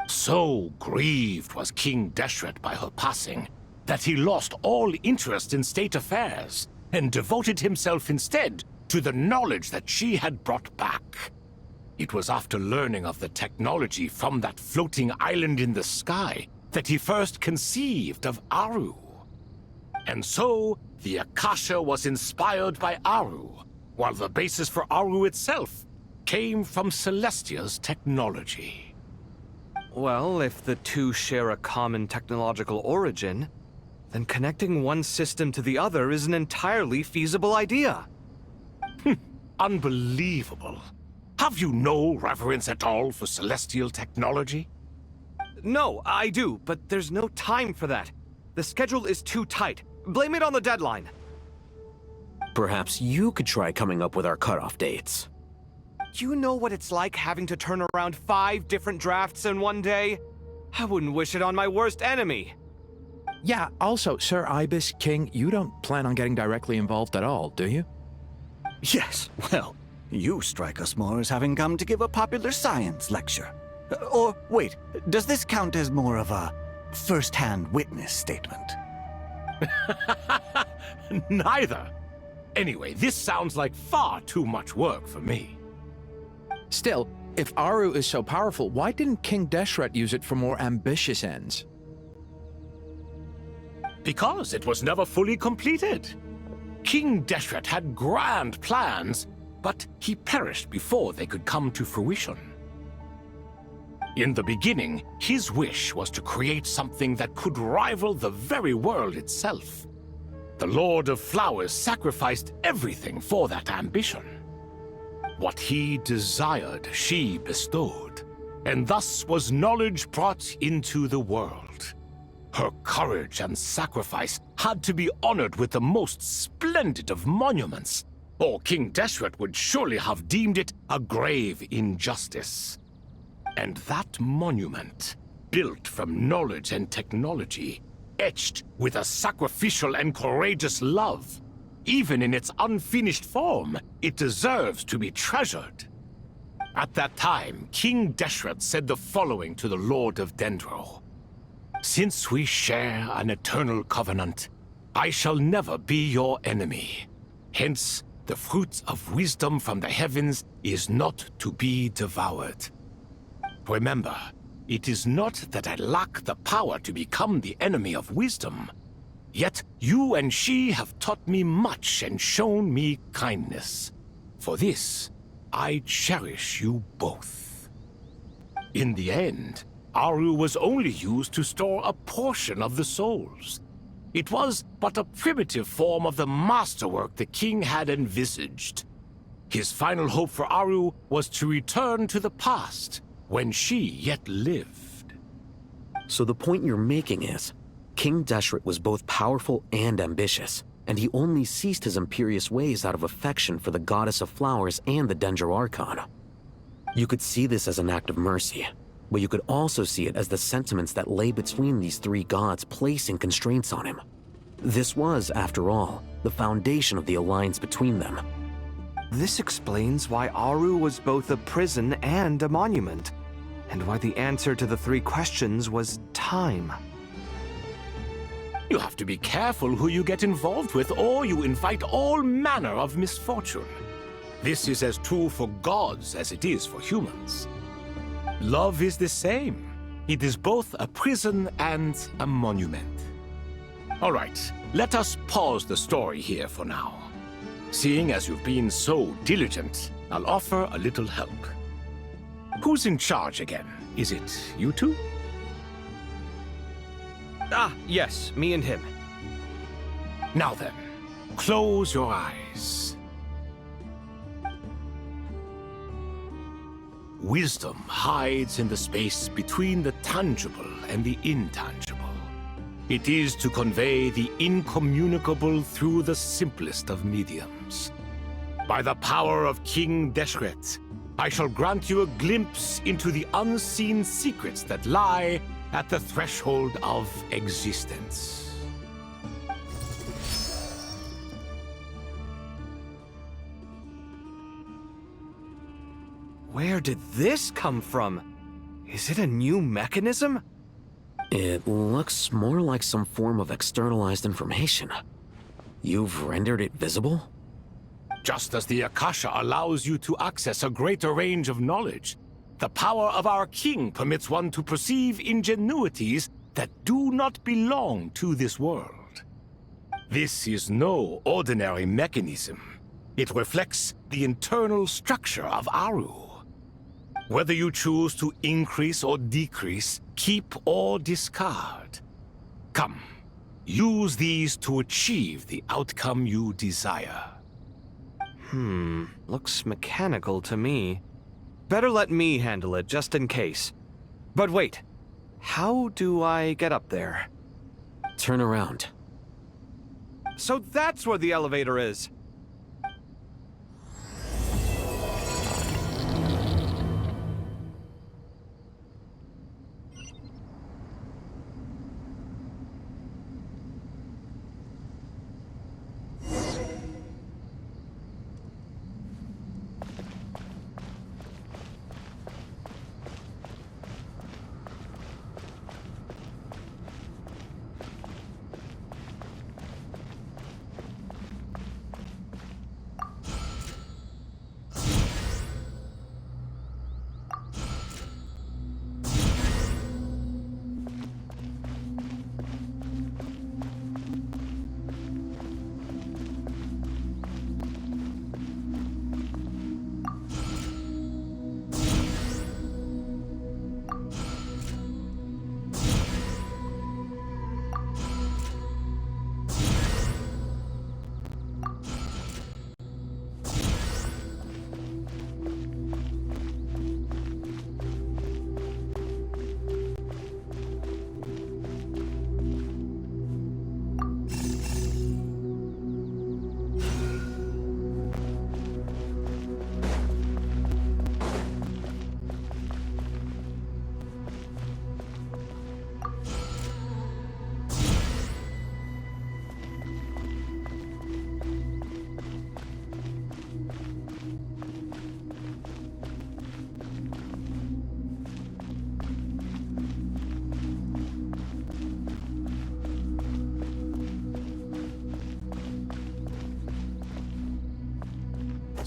Speaker 2: So grieved was King Deshret by her passing that he lost all interest in state affairs and devoted himself instead to the knowledge that she had brought back. It was after learning of the technology from that floating island in the sky that he first conceived of Aru. And so, the Akasha was inspired by Aru, while the basis for Aru itself came from Celestia's technology.
Speaker 13: Well, if the 2 share a common technological origin, then connecting one system to the other is an entirely feasible idea.
Speaker 2: Unbelievable. Have you no reverence at all for celestial technology?
Speaker 13: No, I do, but there's no time for that. The schedule is too tight. Blame it on the deadline.
Speaker 11: Perhaps you could try coming up with our cutoff dates.
Speaker 13: You know what it's like having to turn around 5 different drafts in one day? I wouldn't wish it on my worst enemy.
Speaker 10: Yeah, also, Sir Ibis, King, you don't plan on getting directly involved at all, do you?
Speaker 12: Yes, well, you strike us more as having come to give a popular science lecture. Or, wait, does this count as more of a first-hand witness statement?
Speaker 2: Neither. Anyway, this sounds like far too much work for me.
Speaker 10: Still, if Aru is so powerful, why didn't King Deshret use it for more ambitious ends?
Speaker 2: Because it was never fully completed. King Deshret had grand plans, but he perished before they could come to fruition. In the beginning, his wish was to create something that could rival the very world itself. The Lord of Flowers sacrificed everything for that ambition. What he desired, she bestowed, and thus was knowledge brought into the world. Her courage and sacrifice had to be honored with the most splendid of monuments, or King Deshret would surely have deemed it a grave injustice. And that monument, built from knowledge and technology, etched with a sacrificial and courageous love, even in its unfinished form, it deserves to be treasured. At that time, King Deshret said the following to the Lord of Dendro. Since we share an eternal covenant, I shall never be your enemy. Hence, the fruit of wisdom from the heavens is not to be devoured. Remember, it is not that I lack the power to become the enemy of wisdom. Yet you and she have taught me much and shown me kindness. For this, I cherish you both. In the end, Aru was only used to store a portion of the souls. It was but a primitive form of the masterwork the king had envisaged. His final hope for Aru was to return to the past, when she yet lived.
Speaker 11: So the point you're making is, King Deshret was both powerful and ambitious, and he only ceased his imperious ways out of affection for the Goddess of Flowers and the Dendro Archon. You could see this as an act of mercy, but you could also see it as the sentiments that lay between these 3 gods placing constraints on him. This was, after all, the foundation of the alliance between them.
Speaker 13: This explains why Aru was both a prison and a monument, and why the answer to the 3 questions was time.
Speaker 2: You have to be careful who you get involved with, or you invite all manner of misfortune. This is as true for gods as it is for humans. Love is the same. It is both a prison and a monument. All right, let us pause the story here for now. Seeing as you've been so diligent, I'll offer a little help. Who's in charge again? Is it you two?
Speaker 13: Ah, yes, me and him.
Speaker 2: Now then, close your eyes. Wisdom hides in the space between the tangible and the intangible. It is to convey the incommunicable through the simplest of mediums. By the power of King Deshret, I shall grant you a glimpse into the unseen secrets that lie at the threshold of existence.
Speaker 13: Where did this come from? Is it a new mechanism?
Speaker 11: It looks more like some form of externalized information. You've rendered it visible?
Speaker 2: Just as the Akasha allows you to access a greater range of knowledge, the power of our king permits one to perceive ingenuities that do not belong to this world. This is no ordinary mechanism. It reflects the internal structure of Aru. Whether you choose to increase or decrease, keep or discard. Come, use these to achieve the outcome you desire.
Speaker 13: Looks mechanical to me. Better let me handle it, just in case. But wait, how do I get up there?
Speaker 11: Turn around.
Speaker 13: So that's where the elevator is!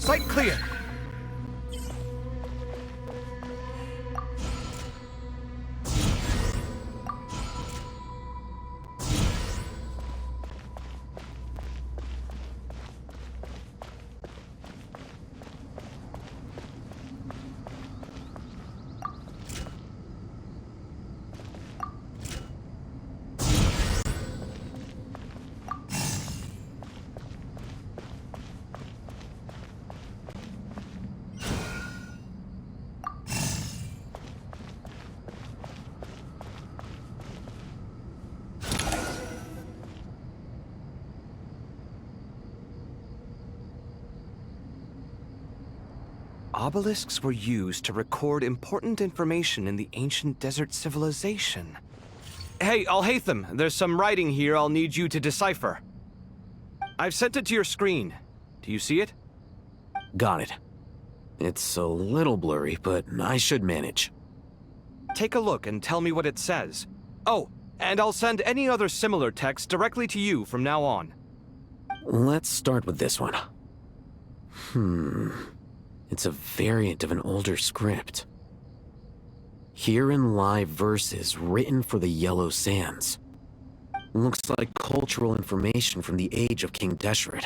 Speaker 13: Sight clear! Obelisks were used to record important information in the ancient desert civilization. Hey, Al-Haytham, there's some writing here I'll need you to decipher. I've sent it to your screen. Do you see it?
Speaker 11: Got it. It's a little blurry, but I should manage.
Speaker 13: Take a look and tell me what it says. Oh, and I'll send any other similar text directly to you from now on.
Speaker 11: Let's start with this one. It's a variant of an older script. Herein lie verses written for the Yellow Sands. Looks like cultural information from the age of King Deshret.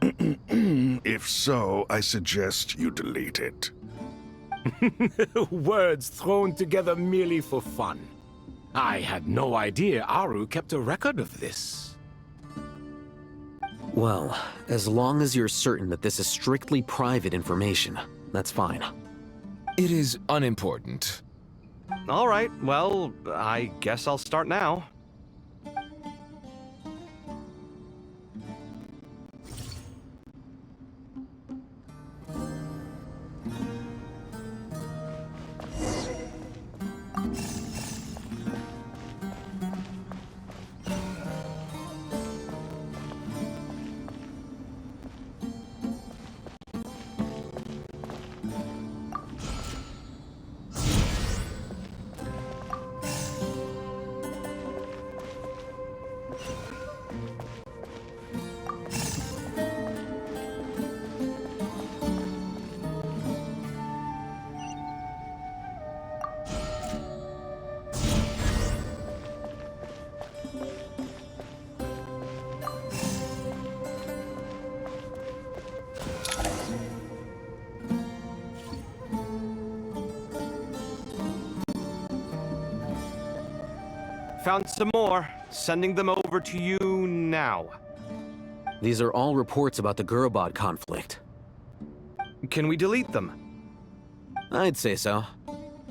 Speaker 20: If so, I suggest you delete it.
Speaker 2: Words thrown together merely for fun. I had no idea Aru kept a record of this.
Speaker 11: Well, as long as you're certain that this is strictly private information, that's fine.
Speaker 21: It is unimportant.
Speaker 13: All right, well, I guess I'll start now. Found some more. Sending them over to you now.
Speaker 11: These are all reports about the Gurubad conflict.
Speaker 13: Can we delete them?
Speaker 11: I'd say so.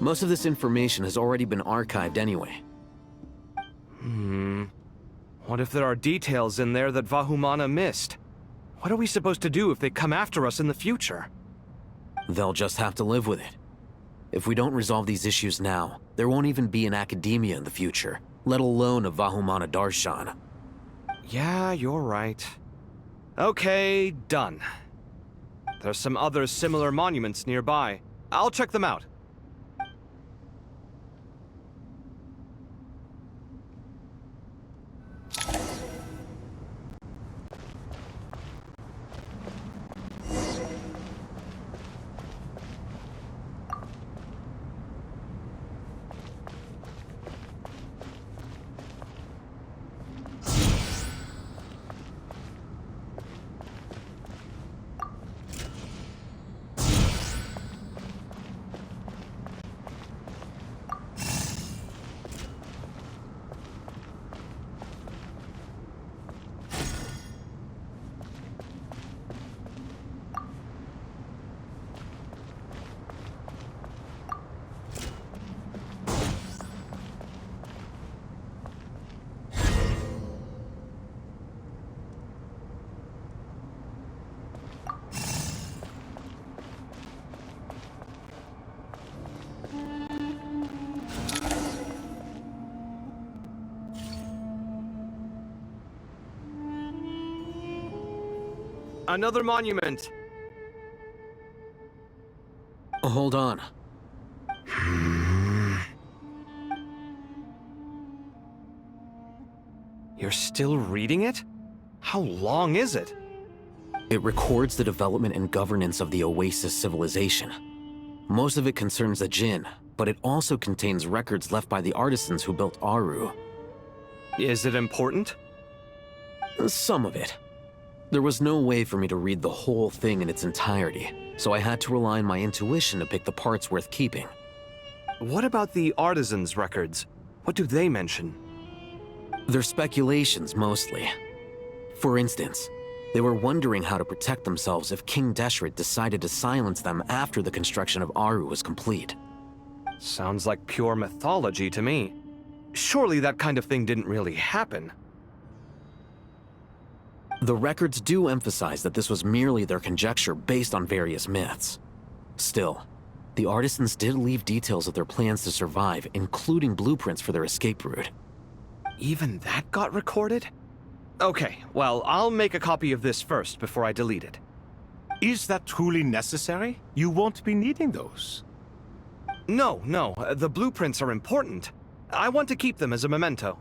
Speaker 11: Most of this information has already been archived anyway.
Speaker 13: What if there are details in there that Vahumana missed? What are we supposed to do if they come after us in the future?
Speaker 11: They'll just have to live with it. If we don't resolve these issues now, there won't even be an academia in the future, let alone a Vahumana Darshan.
Speaker 13: Yeah, you're right. Okay, done. There's some other similar monuments nearby. I'll check them out. Another monument.
Speaker 11: Hold on.
Speaker 13: You're still reading it? How long is it?
Speaker 11: It records the development and governance of the Oasis civilization. Most of it concerns the Jinn, but it also contains records left by the artisans who built Aru.
Speaker 13: Is it important?
Speaker 11: Some of it. There was no way for me to read the whole thing in its entirety, so I had to rely on my intuition to pick the parts worth keeping.
Speaker 13: What about the artisans' records? What do they mention?
Speaker 11: They're speculations, mostly. For instance, they were wondering how to protect themselves if King Deshret decided to silence them after the construction of Aru was complete.
Speaker 13: Sounds like pure mythology to me. Surely that kind of thing didn't really happen.
Speaker 11: The records do emphasize that this was merely their conjecture based on various myths. Still, the artisans did leave details of their plans to survive, including blueprints for their escape route.
Speaker 13: Even that got recorded? Okay, well, I'll make a copy of this first before I delete it.
Speaker 2: Is that truly necessary? You won't be needing those.
Speaker 13: No, the blueprints are important. I want to keep them as a memento.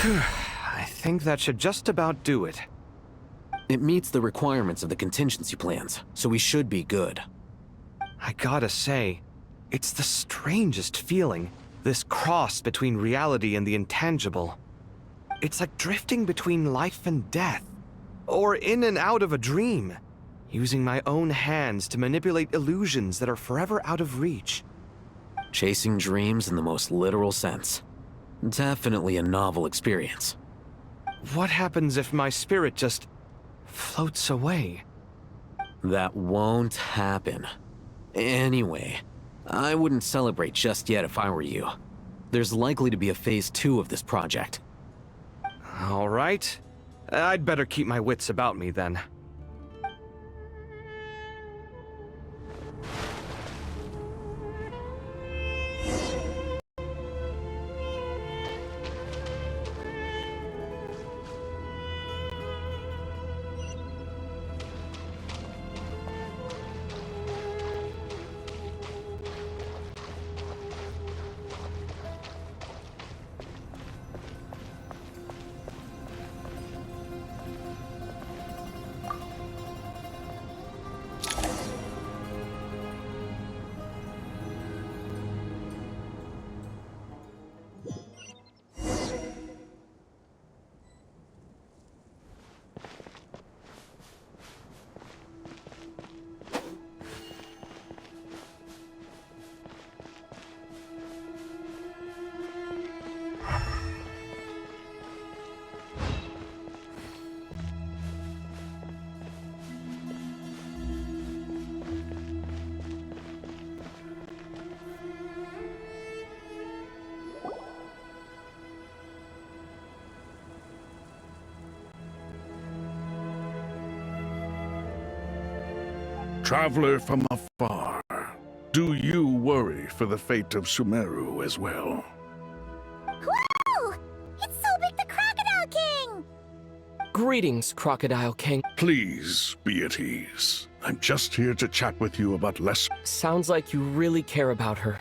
Speaker 13: I think that should just about do it.
Speaker 11: It meets the requirements of the contingency plans, so we should be good.
Speaker 13: I gotta say, it's the strangest feeling, this cross between reality and the intangible. It's like drifting between life and death, or in and out of a dream, using my own hands to manipulate illusions that are forever out of reach.
Speaker 11: Chasing dreams in the most literal sense. Definitely a novel experience.
Speaker 13: What happens if my spirit just floats away?
Speaker 11: That won't happen. Anyway, I wouldn't celebrate just yet if I were you. There's likely to be a phase 2 of this project.
Speaker 13: All right. I'd better keep my wits about me then.
Speaker 20: Traveler from afar, do you worry for the fate of Sumeru as well?
Speaker 3: Whoa! It's so big the Crocodile King!
Speaker 4: Greetings, Crocodile King.
Speaker 20: Please be at ease. I'm just here to chat with you about less.
Speaker 4: Sounds like you really care about her.